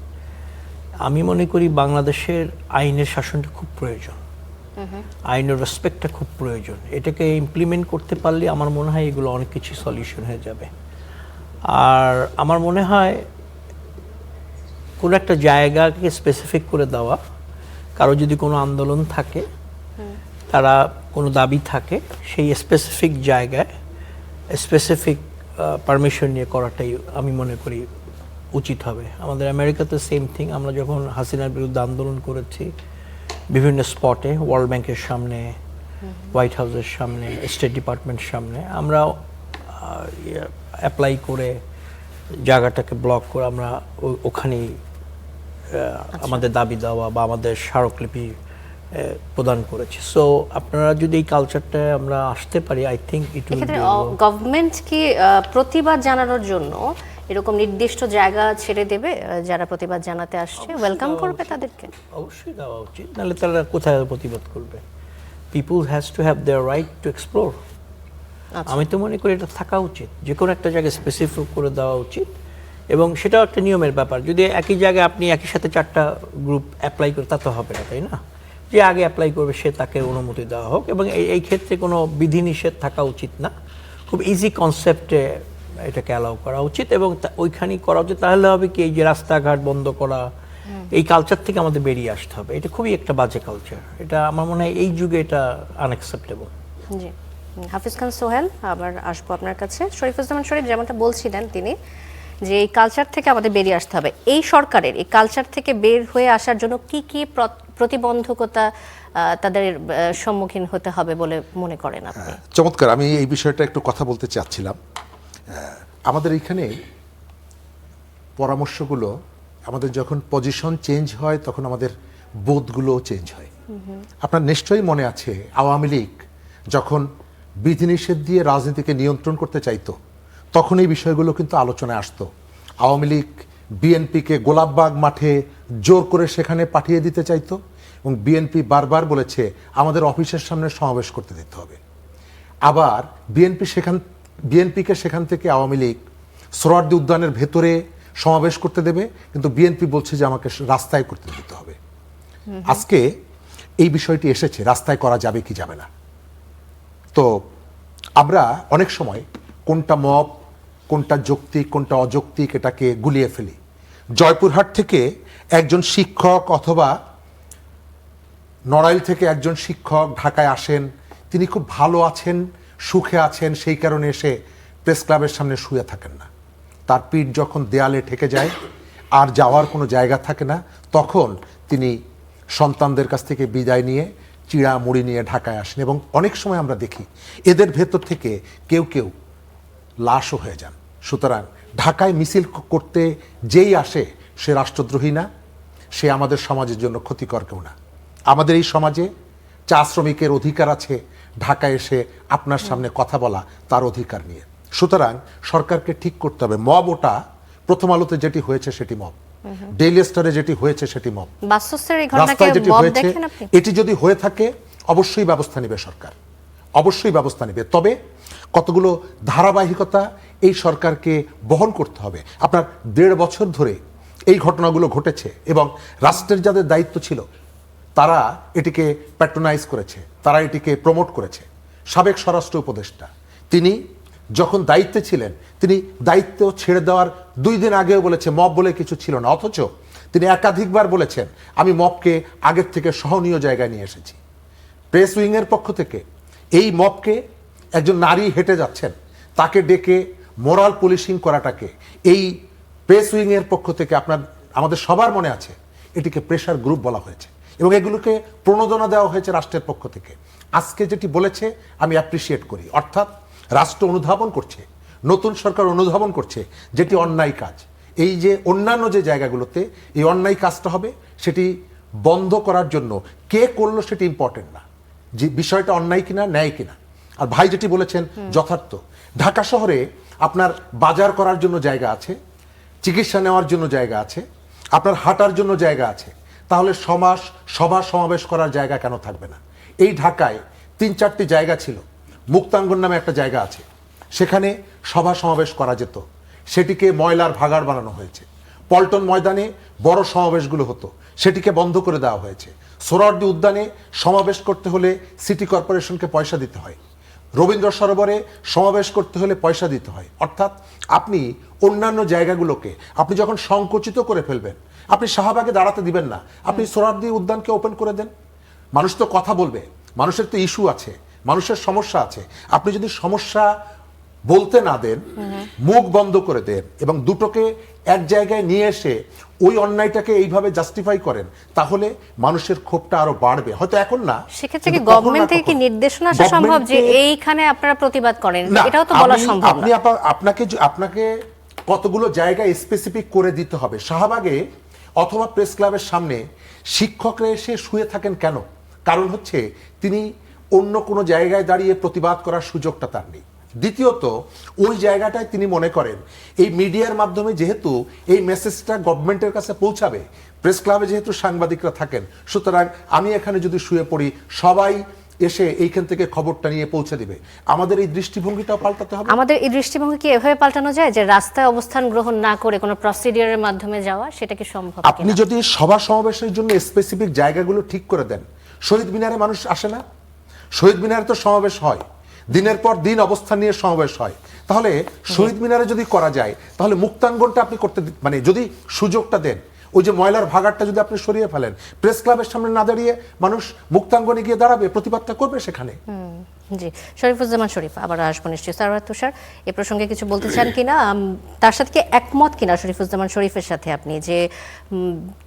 আমি মনে করি বাংলাদেশের আইনের শাসনটা খুব প্রয়োজন, আইনের রেসপেক্টটা খুব প্রয়োজন। এটাকে ইমপ্লিমেন্ট করতে পারলে আমার মনে হয় এগুলো অনেক কিছু সলিউশন হয়ে যাবে। আর আমার মনে হয় কোনো একটা জায়গাকে স্পেসিফিক করে দেওয়া, কারো যদি কোনো আন্দোলন থাকে, তারা কোনো দাবি থাকে, সেই স্পেসিফিক জায়গায় স্পেসিফিক পারমিশন নিয়ে করাটাই আমি মনে করি উচিত হবে। আমাদের আমেরিকাতে সেম থিং। আমরা যখন হাসিনার বিরুদ্ধে আন্দোলন করেছি বিভিন্ন স্পটে, ওয়ার্ল্ড ব্যাংকের সামনে, হোয়াইট হাউসের সামনে, স্টেট ডিপার্টমেন্টের সামনে, আমরা অ্যাপ্লাই করে জায়গাটাকে ব্লক করে আমরা ওখানেই আমাদের দাবি দেওয়া বা আমাদের স্মারকলিপি প্রদান করেছি। সো আপনারা যদি এই কালচারটা আমরা আসতে পারি, I think it will be. Government কি প্রতিবাদ জানানোর জন্য এরকম নির্দিষ্ট জায়গা ছেড়ে দেবে? যারা প্রতিবাদ জানাতে আসছে ওয়েলকাম করবে তাদেরকে? অবশ্যই দেওয়া উচিত, নাহলে তারা কোথায় প্রতিবাদ করবে? People has to have their right to explore. আমি তো মনে করি এটা থাকা উচিত, যে কোনো একটা জায়গায় স্পেসিফিক করে দেওয়া উচিত। এবং সেটাও একটা নিয়মের ব্যাপার। যদি একই জায়গায় আপনি একই সাথে 4টা গ্রুপ অ্যাপ্লাই করে, তা তো হবে না, তাই না? যে আগে অ্যাপ্লাই করবে সে, তাকে অনুমতি দেওয়া হোক। এবং এই ক্ষেত্রে কোনো বিধিনিষেধ থাকা উচিত না, খুব ইজি কনসেপ্টে এটাকে অ্যালাউ করা উচিত। এবং ওইখানেই করা উচিত। তাহলে হবে কি, এই যে রাস্তাঘাট বন্ধ করা, এই কালচার থেকে আমাদের বেরিয়ে আসতে হবে। এটা খুবই একটা বাজে কালচার। এটা আমার মনে হয় এই যুগে এটা আনঅ্যাকসেপ্টেবল। জি, হাফিজ খান সোহেল, আবার আসবো আপনার কাছে। শরীফুজ্জামান শরীফ যেমনটা বলছিলেন তিনি, যে এই কালচার থেকে আমাদের বেরিয়ে আসতে হবে। এই সরকারের এই কালচার থেকে বের হয়ে আসার জন্য কি কি প্রতিবন্ধকতা তাদের সম্মুখীন হতে হবে বলে মনে করেন আপনি? চমৎকার। আমি এই বিষয়টা একটু কথা বলতে চাচ্ছিলাম। আমাদের এখানে পরামর্শগুলো, আমাদের যখন পজিশন চেঞ্জ হয় তখন আমাদের বোধগুলো চেঞ্জ হয়। আপনার নিশ্চয়ই মনে আছে, আওয়ামী লীগ যখন বিধিনিষেধ দিয়ে রাজনীতিকে নিয়ন্ত্রণ করতে চাইতো, তখন এই বিষয়গুলো কিন্তু আলোচনায় আসতো। আওয়ামী লীগ বিএনপিকে গোলাপবাগ মাঠে জোর করে সেখানে পাঠিয়ে দিতে চাইতো, এবং বিএনপি বারবার বলেছে আমাদের অফিসের সামনে সমাবেশ করতে দিতে হবে। আবার বিএনপিকে সেখান থেকে আওয়ামী লীগ সোহরাওয়ার্দী উদ্যানের ভেতরে সমাবেশ করতে দেবে, কিন্তু বিএনপি বলছে যে আমাকে রাস্তায় করতে দিতে হবে। আজকে এই বিষয়টি এসেছে, রাস্তায় করা যাবে কি যাবে না। তো আমরা অনেক সময় কোনটা মব, কোনটা যৌক্তিক, কোনটা অযৌক্তিক, এটাকে গুলিয়ে ফেলি। জয়পুরহাট থেকে একজন শিক্ষক অথবা নড়াইল থেকে একজন শিক্ষক ঢাকায় আসেন, তিনি খুব ভালো আছেন, সুখে আছেন, সেই কারণে এসে প্রেস ক্লাবের সামনে শুয়ে থাকেন না। তার পিঠ যখন দেয়ালে ঠেকে যায়, আর যাওয়ার কোনো জায়গা থাকে না, তখন তিনি সন্তানদের কাছ থেকে বিদায় নিয়ে চিড়া মুড়ি নিয়ে ঢাকায় আসেন। এবং অনেক সময় আমরা দেখি এদের ভেতর থেকে কেউ কেউ লাশও হয়ে যান। সুতরাং ঢাকায় মিছিল করতে যেই আসে সে রাষ্ট্রদ্রোহী না, সে আমাদের সমাজের জন্য ক্ষতিকর কেউ না। আমাদের এই সমাজে চা শ্রমিকের অধিকার আছে ঢাকায় এসে আপনার সামনে কথা বলা, তার অধিকার নিয়ে। সুতরাং সরকারকে ঠিক করতে হবে। মব, ওটা প্রথম আলোতে যেটি হয়েছে সেটি মব, ডেইলি স্টারে যেটি হয়েছে সেটি মব, রাস্তায় যেটি হয়েছে এটি যদি হয়ে থাকে অবশ্যই ব্যবস্থা নেবে সরকার, অবশ্যই ব্যবস্থা নেবে। তবে কতগুলো ধারাবাহিকতা এই সরকারকে বহন করতে হবে। আপনার 1.5 বছর ধরে এই ঘটনাগুলো ঘটেছে, এবং রাষ্ট্রের যাদের দায়িত্ব ছিল তারা এটিকে প্যাট্রোনাইজ করেছে, তারা এটিকে প্রমোট করেছে। সাবেক স্বরাষ্ট্র উপদেষ্টা তিনি যখন দায়িত্বে ছিলেন তিনি দায়িত্ব ছেড়ে দেওয়ার 2 দিন আগেও বলেছে মব বলে কিছু ছিল না, অথচ তিনি একাধিকবার বলেছেন আমি মবকে আগের থেকে সহনীয় জায়গায় নিয়ে এসেছি। প্রেস উইংয়ের পক্ষ থেকে এই মবকে একজন নারী হেঁটে যাচ্ছেন তাকে ডেকে মোরাল পুলিশিং করাটাকে এই প্রেস উইংয়ের পক্ষ থেকে আমাদের সবার মনে আছে এটিকে প্রেশার গ্রুপ বলা হয়েছে এবং এগুলোকে প্রণোদনা দেওয়া হয়েছে রাষ্ট্রের পক্ষ থেকে। আজকে যেটি বলেছে আমি অ্যাপ্রিসিয়েট করি, অর্থাৎ রাষ্ট্র অনুধাবন করছে, নতুন সরকার অনুধাবন করছে যেটি অন্যায় কাজ। এই যে অন্যান্য যে জায়গাগুলোতে এই অন্যায় কাজটা হবে সেটি বন্ধ করার জন্য কে করলো সেটি ইম্পর্টেন্ট না, যে বিষয়টা অন্যায় কিনা ন্যায় কিনা। আর ভাই যেটি বলেছেন যথার্থ, ঢাকা শহরে আপনার বাজার করার জন্য জায়গা আছে, চিকিৎসা নেওয়ার জন্য জায়গা আছে, আপনার হাঁটার জন্য জায়গা আছে, তাহলে সভা সমাবেশ করার জায়গা কেন থাকবে না? এই ঢাকায় 3-4টি জায়গা ছিল, মুক্তাঙ্গন নামে একটা জায়গা আছে, সেখানে সভা সমাবেশ করা যেত, সেটিকে ময়লার ভাগাড় বানানো হয়েছে। পল্টন ময়দানে বড় সমাবেশগুলো হতো, সেটিকে বন্ধ করে দেওয়া হয়েছে। সোহরাওয়ার্দী উদ্যানে সমাবেশ করতে হলে সিটি কর্পোরেশনকে পয়সা দিতে হয়, রবীন্দ্র সরোবরে সমাবেশ করতে হলে পয়সা দিতে হয়। অর্থাৎ আপনি অন্যান্য জায়গাগুলোকে আপনি যখন সংকুচিত করে ফেলবেন, আপনি শাহবাগে দাঁড়াতে দিবেন না, আপনি সোহরাওয়ার্দী উদ্যানকে ওপেন করে দেন। মানুষ তো কথা বলবে, মানুষের তো ইস্যু আছে, মানুষের সমস্যা আছে। আপনি যদি সমস্যা বলতে না দেন, মুখ বন্ধ করে দেন এবং দুটোকে এক জায়গায় নিয়ে এসে ওই অন্যায়টাকে এইভাবে জাস্টিফাই করেন, তাহলে মানুষের ক্ষোভটা আরো বাড়বে। হয়তো এখন না, সেক্ষেত্রে কি গভর্নমেন্ট থেকে কি নির্দেশনা আসা সম্ভব যে এইখানে আপনারা প্রতিবাদ করেন? এটাও তো বলা সম্ভব না। আপনাকে কতগুলো জায়গায় স্পেসিফিক করে দিতে হবে। শাহবাগে অথবা প্রেস ক্লাবের সামনে শিক্ষকরা এসে শুয়ে থাকেন কেন? কারণ হচ্ছে তিনি অন্য কোনো জায়গায় দাঁড়িয়ে প্রতিবাদ করার সুযোগটা তার নেই। দ্বিতীয়ত, ওই জায়গাটায় তিনি মনে করেন এই মিডিয়ার মাধ্যমে যেহেতু এই মেসেজটা গভর্নমেন্টের কাছে পৌঁছাবে, প্রেস ক্লাবে যেহেতু সাংবাদিকরা থাকেন, সুতরাং আমি এখানে যদি শুয়ে পড়ি সবাই এসে এইখান থেকে খবরটা নিয়ে পৌঁছে দিবে। আমাদের এই দৃষ্টিভঙ্গিটাও পাল্টাতে হবে। আমাদের এই দৃষ্টিভঙ্গি কি এভাবে পাল্টানো যায় যে রাস্তায় অবস্থান গ্রহণ না করে কোনো প্রসিডিউরের মাধ্যমে যাওয়া, সেটা কি সম্ভব? আপনি যদি সভা সমাবেশের জন্য স্পেসিফিক জায়গাগুলো ঠিক করে দেন, শহীদ মিনারে মানুষ আসে না? শহীদ মিনারে তো সমাবেশ হয়, দিনের পর দিন অবস্থান নিয়ে সমাবেশ হয়। তাহলে শহীদ মিনারে যদি করা যায়, তাহলে মুক্তাঙ্গনটা আপনি করতে মানে যদি সুযোগটা দেন, ওই যে ময়লার ভাগাড়টা যদি আপনি সরিয়ে ফেলেন, প্রেস ক্লাবের সামনে না দাঁড়িয়ে মানুষ মুক্তাঙ্গনে গিয়ে দাঁড়াবে, প্রতিবাদটা করবে সেখানে। জি, শরীফুজ্জামান শরীফ, আবার আসবো নিশ্চয়ই। সারওয়ার তুষার, এ প্রসঙ্গে কিছু বলতে চান কিনা? তার সাথে কি একমত কিনা শরীফুজ্জামান শরীফের সাথে আপনি,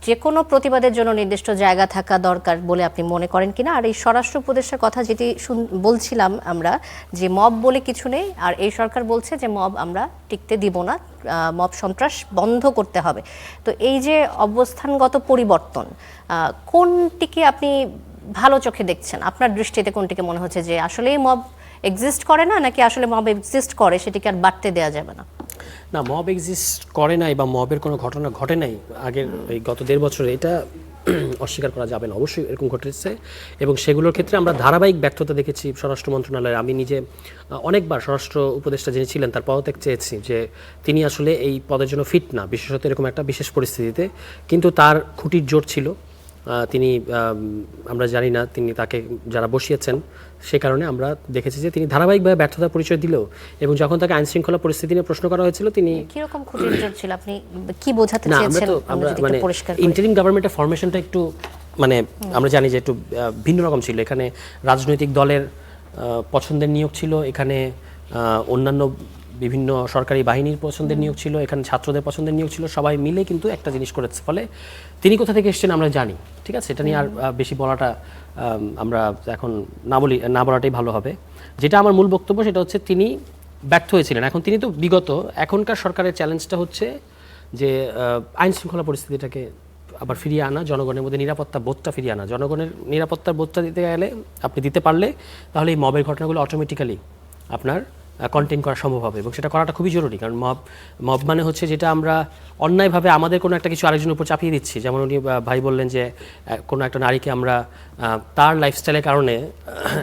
যে কোনো প্রতিবাদের জন্য নির্দিষ্ট জায়গা থাকা দরকার বলে আপনি মনে করেন কিনা? আর এই স্বরাষ্ট্র উপদেষ্টার কথা যেটি বলছিলাম আমরা, যে মব বলে কিছু নেই, আর এই সরকার বলছে যে মব আমরা টিকতে দিব না, মব সন্ত্রাস বন্ধ করতে হবে। তো এই যে অবস্থানগত পরিবর্তন, কোনটিকে আপনি ভালো চোখে দেখছেন? আপনার দৃষ্টিতে কোনটিকে মনে হচ্ছে যে আসলেই মব এক্সিস্ট করে না, নাকি আসলে মব এক্সিস্ট করে, সেটিকে আর বাড়তে দেওয়া যাবে না? না, মব এক্সিস্ট করে নাই বা মবের কোনো ঘটনা ঘটে নাই আগের এই গত 1.5 বছরে, এটা অস্বীকার করা যাবে না। অবশ্যই এরকম ঘটেছে এবং সেগুলোর ক্ষেত্রে আমরা ধারাবাহিক ব্যর্থতা দেখেছি স্বরাষ্ট্র মন্ত্রণালয়ে। আমি নিজে অনেকবার স্বরাষ্ট্র উপদেষ্টা যিনি ছিলেন তার পদত্যাগ চেয়েছি, যে তিনি আসলে এই পদের জন্য ফিট না, বিশেষত এরকম একটা বিশেষ পরিস্থিতিতে। কিন্তু তার খুঁটির জোর ছিল, তিনি আমরা জানি না তিনি তাকে যারা বসিয়েছেন, সে কারণে আমরা দেখেছি যে তিনি ধারাবাহিকভাবে ব্যর্থতার পরিচয় দিলেও, এবং যখন তাকে আইন শৃঙ্খলা পরিস্থিতি নিয়ে প্রশ্ন করা হয়েছিল তিনি কিরকম খুঁটির জোর ছিল, আপনি কি বোঝাতে না, চেয়েছেন? আমরা মানে ইন্টারিম গভর্নমেন্টের ফরমেশনটা একটু মানে আমরা জানি যে একটু ভিন্ন রকম ছিল। এখানে রাজনৈতিক দলের পছন্দের নিয়োগ ছিল, এখানে অন্যান্য বিভিন্ন সরকারি বাহিনীর পছন্দের নিয়োগ ছিল, এখানে ছাত্রদের পছন্দের নিয়োগ ছিল, সবাই মিলে কিন্তু একটা জিনিস করেছে। ফলে তিনি কোথা থেকে এসেছেন আমরা জানি, ঠিক আছে? এটা নিয়ে আর বেশি বলাটা আমরা এখন না বলাটাই ভালো হবে। যেটা আমার মূল বক্তব্য সেটা হচ্ছে তিনি ব্যর্থ হয়েছিলেন। এখন তিনি তো এখনকার সরকারের চ্যালেঞ্জটা হচ্ছে যে আইন শৃঙ্খলা পরিস্থিতিটাকে আবার ফিরিয়ে আনা, জনগণের মধ্যে নিরাপত্তা বোধটা ফিরিয়ে আনা। জনগণের নিরাপত্তার বোধটা দিতে পারলে তাহলে এই মবের ঘটনাগুলো অটোমেটিক্যালি আপনার কন্টেইন করা সম্ভব হবে, এবং সেটা করাটা খুবই জরুরি। কারণ মব মানে হচ্ছে যেটা আমরা অন্যায়ভাবে আমাদের কোনো একটা কিছু আরেকজনের উপর চাপিয়ে দিচ্ছি। যেমন উনি ভাই বললেন যে কোনো একটা নারীকে আমরা তার লাইফস্টাইলের কারণে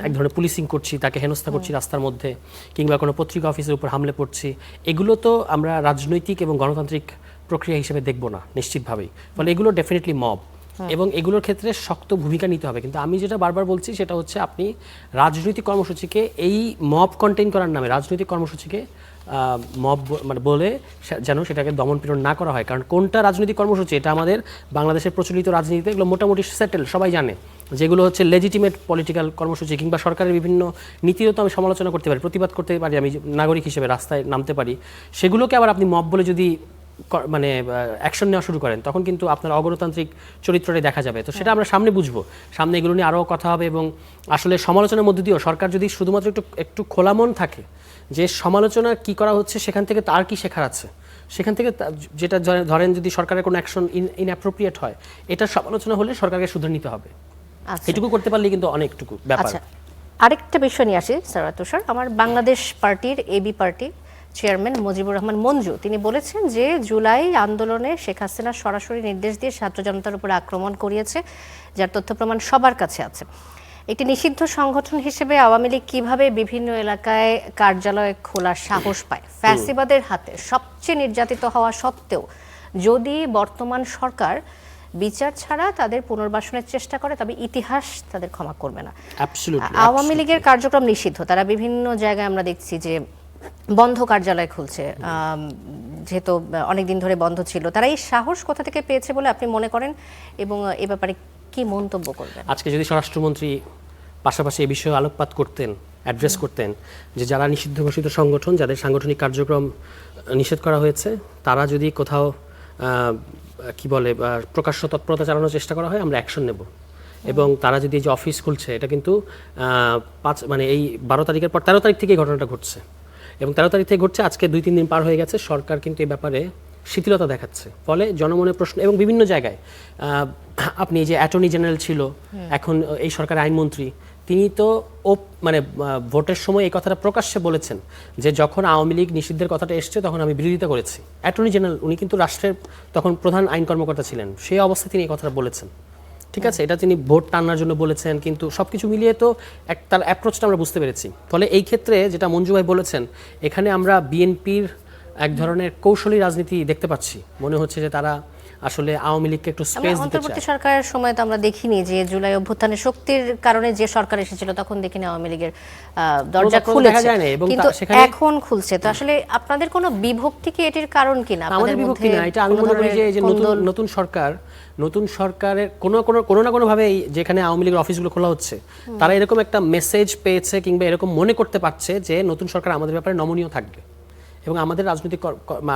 এক ধরনের পুলিশিং করছি, তাকে হেনস্থা করছি রাস্তার মধ্যে, কিংবা কোনো পত্রিকা অফিসের উপর হামলে পড়ছি। এগুলো তো আমরা রাজনৈতিক এবং গণতান্ত্রিক প্রক্রিয়া হিসেবে দেখব না নিশ্চিতভাবেই। ফলে এগুলো ডেফিনেটলি মব। এবং এগুলোর ক্ষেত্রে শক্ত ভূমিকা নিতে হবে। কিন্তু আমি যেটা বারবার বলছি সেটা হচ্ছে আপনি রাজনৈতিক কর্মসূচিকে এই মব কন্টেইন করার নামে রাজনৈতিক কর্মসূচিকে মব মানে বলে যেন সেটাকে দমন পীড়ন না করা হয়। কারণ কোনটা রাজনৈতিক কর্মসূচি এটা আমাদের বাংলাদেশের প্রচলিত রাজনীতিতে এগুলো মোটামুটি সেটেল, সবাই জানে যেগুলো হচ্ছে লেজিটিমেট পলিটিক্যাল কর্মসূচি কিংবা সরকারের বিভিন্ন নীতিরও তো আমি সমালোচনা করতে পারি, প্রতিবাদ করতে পারি, আমি নাগরিক হিসেবে রাস্তায় নামতে পারি। সেগুলোকে আবার আপনি মব বলে যদি মানে অ্যাকশন নেওয়া শুরু করেন তখন কিন্তু আপনার অগণতান্ত্রিক চরিত্রটাই দেখা যাবে। তো সেটা আমরা সামনে বুঝবো, সামনে এগুলো নিয়ে আরও কথা হবে। এবং আসলে সমালোচনার মধ্যে দিয়েও সরকার যদি শুধুমাত্র একটু খোলা মন থাকে যে সমালোচনা কি করা হচ্ছে সেখান থেকে তার কি শেখার আছে, সেখান থেকে যেটা ধরেন যদি সরকারের কোনো অ্যাকশন ইনঅ্যাপ্রোপ্রিয়েট হয় এটা সমালোচনা হলে সরকারকে শুধরে নিতে হবে। এটুকু করতে পারলে কিন্তু অনেকটুকু ব্যাপার। আচ্ছা, আরেকটা বিষয় নিয়ে আসি স্যার তুষার। আমার বাংলাদেশ পার্টির AB party chairman Mujibur Rahman Manju তিনি বলেছেন যে জুলাই আন্দোলনে শেখ হাসিনা সরাসরি নির্দেশ দিয়ে ছাত্র জনতার উপর আক্রমণ করিয়েছে, যার তথ্য প্রমাণ সবার কাছে আছে। একটি নিষিদ্ধ সংগঠন হিসেবে আওয়ামী লীগ কিভাবে বিভিন্ন এলাকায় কার্যালয় খোলার সাহস পায়? ফ্যাসিবাদের হাতে সবচেয়ে নির্যাতিত হওয়া সত্ত্বেও যদি বর্তমান সরকার বিচার ছাড়া তাদের পুনর্বাসনের চেষ্টা করে তবে ইতিহাস তাদের ক্ষমা করবে না। আওয়ামী লীগের কার্যক্রম নিষিদ্ধ, তারা বিভিন্ন জায়গায় আমরা দেখছি যে বন্ধ কার্যালয় খুলছে, যেহেতু অনেকদিন ধরে বন্ধ ছিল। তারা এই সাহস কোথা থেকে পেয়েছে বলে আপনি মনে করেন এবং এ ব্যাপারে কি মন্তব্য করবেন? আজকে যদি স্বরাষ্ট্রমন্ত্রী পাশাপাশি এই বিষয়ে আলোকপাত করতেন, অ্যাড্রেস করতেন যে যারা নিষিদ্ধ ঘোষিত সংগঠন, যাদের সাংগঠনিক কার্যক্রম নিষেধ করা হয়েছে, তারা যদি কোথাও কি বলে প্রকাশ্য তৎপরতা চালানোর চেষ্টা করা হয় আমরা অ্যাকশন নেব। এবং তারা যদি এই যে অফিস খুলছে এটা কিন্তু মানে এই 12 তারিখের পর 13 তারিখ থেকে এই ঘটনাটা ঘটছে এবং 13 তারিখ থেকে ঘটছে, আজকে 2-3 দিন পার হয়ে গেছে। সরকার কিন্তু এই ব্যাপারে শিথিলতা দেখাচ্ছে, ফলে জনমনের প্রশ্ন এবং বিভিন্ন জায়গায় আপনি যে অ্যাটর্নি জেনারেল ছিল এখন এই সরকারের আইনমন্ত্রী, তিনি তো মানে ভোটের সময় এই কথাটা প্রকাশ্যে বলেছেন যে যখন আওয়ামী লীগ নিষিদ্ধের কথাটা এসছে তখন আমি বিরোধিতা করেছি। অ্যাটর্নি জেনারেল উনি কিন্তু রাষ্ট্রের তখন প্রধান আইন কর্মকর্তা ছিলেন, সেই অবস্থায় তিনি এই কথাটা বলেছেন। ঠিক আছে, এটা তিনি ভোট টানার জন্য বলেছেন, কিন্তু সবকিছু মিলিয়ে তো তার অ্যাপ্রোচটা আমরা বুঝতে পেরেছি। ফলে এই ক্ষেত্রে যেটা মঞ্জু ভাই বলেছেন, এখানে আমরা বিএনপির এক ধরনের কৌশলী রাজনীতি দেখতে পাচ্ছি। মনে হচ্ছে যে তারা আসলে আওয়ামী লীগকে একটু স্পেস দিতে চায়। অন্তর্বর্তী সরকারের সময় তো আমরা দেখিনি যে জুলাই অভ্যুত্থানের শক্তির কারণে যে সরকার এসেছিল তখন দেখিনি আওয়ামী লীগের দরজা খুলেছে, কিন্তু এখন খুলছে। তো আসলে আপনাদের কোনো বিভক্তি কি এটির কারণ কিনা? আমাদের বিভক্তি না, এটা আমি মনে করি যে নতুন সরকারের কোনো না কোনোভাবে যেখানে আওয়ামী লীগের অফিসগুলো খোলা হচ্ছে তারা এরকম একটা মেসেজ পেয়েছে কিংবা এরকম মনে করতে পারছে যে নতুন সরকার আমাদের ব্যাপারে নমনীয় থাকবে এবং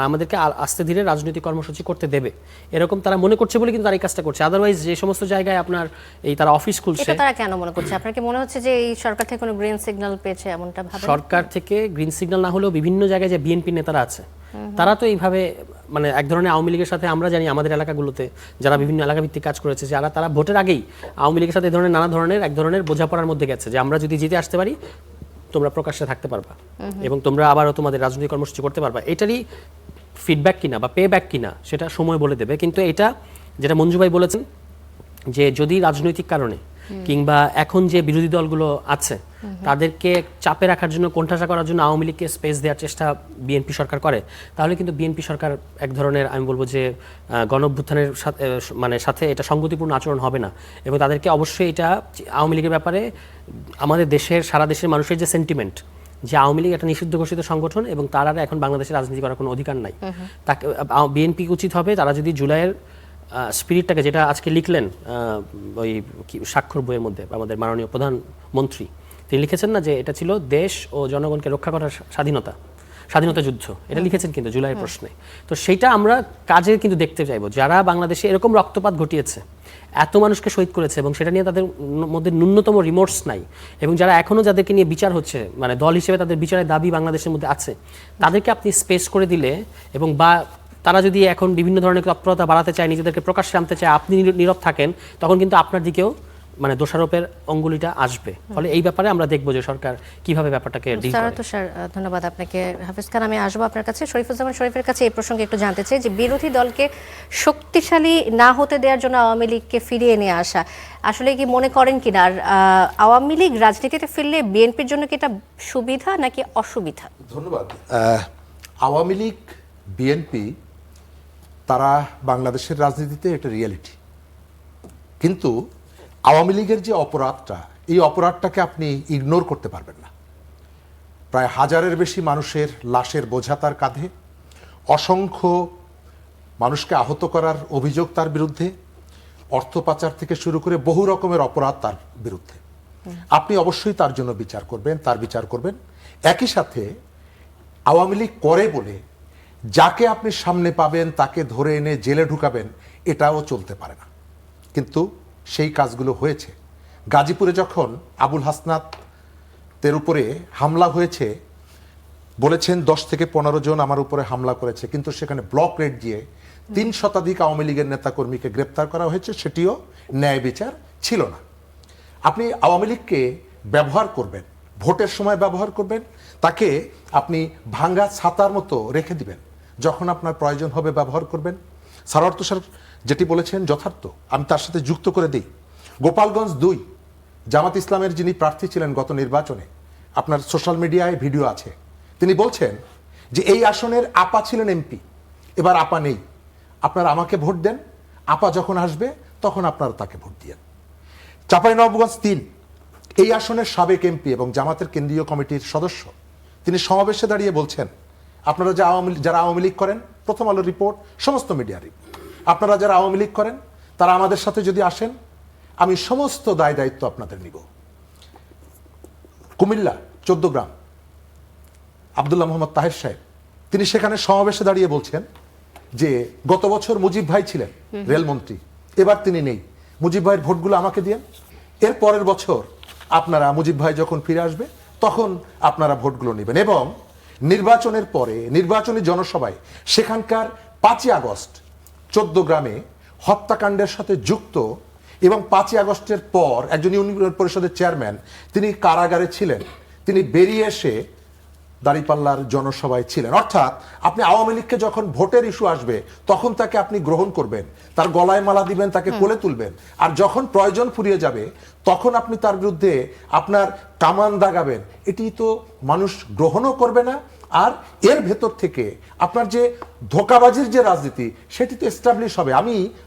আমাদেরকে আস্তে ধীরে রাজনৈতিক কর্মসূচি করতে দেবে, এরকম তারা মনে করছে বলে কিন্তু তারা এই কাজটা করছে। আদারওয়াইজ যে সমস্ত জায়গায় আপনার এই তারা অফিস খুলছে, এটা তারা কেন মনে করছে? আপনার কি মনে হচ্ছে যে এই সরকার থেকে কোনো গ্রিন সিগন্যাল পেয়েছে এমনটা ভাবেন? সরকার থেকে গ্রিন সিগন্যাল না হলেও বিভিন্ন জায়গায় যে বিএনপি নেতারা আছে তারা তো এইভাবে মানে এক ধরনের আওয়ামী লীগের সাথে, আমরা জানি আমাদের এলাকাগুলোতে যারা বিভিন্ন এলাকা ভিত্তিক কাজ করেছে, যারা তারা ভোটের আগেই আওয়ামী লীগের সাথে এই ধরনের নানা ধরনের এক ধরনের বোঝাপড়ার মধ্যে গেছে যে আমরা যদি জিতে আসতে পারি তোমরা প্রকাশ্যে থাকতে পারবা এবং তোমরা আবারও তোমাদের রাজনৈতিক কর্মসূচি করতে পারবা। এটারই ফিডব্যাক কিনা বা পে ব্যাক কিনা সেটা সময় বলে দেবে। কিন্তু এটা যেটা মঞ্জু ভাই বলেছেন যে যদি রাজনৈতিক কারণে কিংবা এখন যে বিরোধী দলগুলো আছে তাদেরকে চাপে রাখার জন্য, কোণঠাসা করার জন্য আওয়ামী লীগকে স্পেস দেওয়ার চেষ্টা বিএনপি সরকার করে, তাহলে কিন্তু বিএনপি সরকার এক ধরনের আমি বলবো যে গণঅভ্যুত্থানের সাথে এটা সঙ্গতিপূর্ণ আচরণ হবে না। এবং তাদেরকে অবশ্যই এটা আওয়ামী লীগের ব্যাপারে আমাদের দেশের সারা দেশের মানুষের যে সেন্টিমেন্ট যে আওয়ামী লীগ একটা নিষিদ্ধ ঘোষিত সংগঠন এবং তারা এখন বাংলাদেশে রাজনীতি করার কোনো অধিকার নাই, তাকে বিএনপি উচিত হবে তারা যদি জুলাইয়ের স্পিরিটটাকে, যেটা আজকে লিখলেন ওই স্বাক্ষর বইয়ের মধ্যে আমাদের মাননীয় প্রধানমন্ত্রী তিনি লিখেছেন না যে এটা ছিল দেশ ও জনগণকে রক্ষা করার স্বাধীনতা যুদ্ধ, এটা লিখেছেন কিন্তু জুলাইয়ের প্রশ্নে। তো সেইটা আমরা কাজে কিন্তু দেখতে চাইবো, যারা বাংলাদেশে এরকম রক্তপাত ঘটিয়েছে, এত মানুষকে শহীদ করেছে এবং সেটা নিয়ে তাদের মধ্যে ন্যূনতম রিমোর্স নাই এবং যারা এখনও যাদেরকে নিয়ে বিচার হচ্ছে মানে দল হিসেবে তাদের বিচারের দাবি বাংলাদেশের মধ্যে আছে, তাদেরকে আপনি স্পেস করে দিলে এবং বা তারা যদি এখন বিভিন্ন ধরনের তৎপরতা বাড়াতে চায়, নিজেদেরকে প্রকাশ্যে আনতে চায়, আপনি নীরব থাকেন, তখন কিন্তু আপনার দিকেও মানে দোষারোপের অঙ্গুলিটা আসবে। ফলে এই ব্যাপারে আমরা দেখবো যে সরকার কিভাবে ব্যাপারটাকে ডিল করে। স্যার ধন্যবাদ আপনাকে। হাফিজ খান, আমি আসবো আপনার কাছে। শরীফুজ্জামান শরীফের কাছে এই প্রসঙ্গে একটু জানতে চাই যে বিরোধী দলকে শক্তিশালী না হতে দেওয়ার জন্য আওয়ামী লীগকে ফিরিয়ে নিয়ে আসা আসলে কি মনে করেন কিনা? আর আওয়ামী লীগ রাজনীতিতে ফিরলে বিএনপির জন্য কি এটা সুবিধা নাকি অসুবিধা? ধন্যবাদ। আওয়ামী লীগ, বিএনপি তারা বাংলাদেশের রাজনীতিতে একটা রিয়েলিটি, কিন্তু আওয়ামী লীগের যে অপরাধটা, এই অপরাধটাকে আপনি ইগনোর করতে পারবেন না। প্রায় 1000-এর বেশি মানুষের লাশের বোঝা তার কাঁধে, অসংখ্য মানুষকে আহত করার অভিযোগ তার বিরুদ্ধে, অর্থ পাচার থেকে শুরু করে বহু রকমের অপরাধ তার বিরুদ্ধে। আপনি অবশ্যই তার জন্য বিচার করবেন, তার বিচার করবেন। একই সাথে আওয়ামী লীগ করে বলে যাকে আপনি সামনে পাবেন তাকে ধরে এনে জেলে ঢুকাবেন, এটাও চলতে পারে না। কিন্তু সেই কাজগুলো হয়েছে। গাজীপুরে যখন আবুল হাসনাতের উপরে হামলা হয়েছে, বলেছেন 10 থেকে 15 জন আমার উপরে হামলা করেছে, কিন্তু সেখানে ব্লক রেড দিয়ে 3 শতাধিক আওয়ামী লীগের নেতাকর্মীকে গ্রেপ্তার করা হয়েছে, সেটিও ন্যায় বিচার ছিল না। আপনি আওয়ামী লীগকে ব্যবহার করবেন, ভোটের সময় ব্যবহার করবেন, তাকে আপনি ভাঙ্গা ছাতার মতো রেখে দিবেন, যখন আপনার প্রয়োজন হবে ব্যবহার করবেন। সারোয়ার তুষার যেটি বলেছেন যথার্থ, আমি তার সাথে যুক্ত করে দিই। গোপালগঞ্জ 2 জামাত ইসলামের যিনি প্রার্থী ছিলেন গত নির্বাচনে, আপনার সোশ্যাল মিডিয়ায় ভিডিও আছে, তিনি বলছেন যে এই আসনের আপা ছিলেন এমপি, এবার আপা নেই, আপনারা আমাকে ভোট দেন, আপা যখন আসবে তখন আপনারা তাকে ভোট দিয়েন। চাঁপাইনবাবগঞ্জ 3 এই আসনের সাবেক এমপি এবং জামাতের কেন্দ্রীয় কমিটির সদস্য, তিনি সমাবেশে দাঁড়িয়ে বলছেন, আপনারা যারা আওয়ামী লীগ করেন, প্রথম আলো রিপোর্ট, সমস্ত মিডিয়া রিপোর্ট, আপনারা যারা আওয়ামী লীগ করেন তারা আমাদের সাথে যদি আসেন, আমি সমস্ত দায় দায়িত্ব আপনাদের নিব। কুমিল্লা 14 গ্রাম আব্দুল্লাহ মোহাম্মদ তাহের সাহেব, তিনি সেখানে সমাবেশে দাঁড়িয়ে বলছেন যে গত বছর মুজিব ভাই ছিলেন রেলমন্ত্রী, এবার তিনি নেই, মুজিব ভাইয়ের ভোটগুলো আমাকে দিয়েন, এর পরের বছর আপনারা মুজিব ভাই যখন ফিরে আসবে তখন আপনারা ভোটগুলো নেবেন। এবং নির্বাচনের পরে নির্বাচনী জনসভায় সেখানকার 5ই আগস্ট 14 গ্রামে হত্যাকাণ্ডের সাথে যুক্ত এবং 5ই আগস্টের পর একজন ইউনিয়ন পরিষদের চেয়ারম্যান, তিনি কারাগারে ছিলেন, তিনি বেরিয়ে এসে দাঁড়িপাল্লার জনসভায় ছিলেন। অর্থাৎ আপনি আওয়ামী লীগকে যখন ভোটের ইস্যু আসবে তখন তাকে আপনি গ্রহণ করবেন, তার গলায় মালা দিবেন, তাকে কোলে তুলবেন, আর যখন প্রয়োজন ফুরিয়ে যাবে তখন আপনি তার বিরুদ্ধে আপনার কামান দাগাবেন। এটি তো মানুষ গ্রহণও করবে না। আর এর ভেতর থেকে আপনার যে ধোঁকাবাজির যে রাজনীতি, সেটি তো এস্টাবলিশ হবে।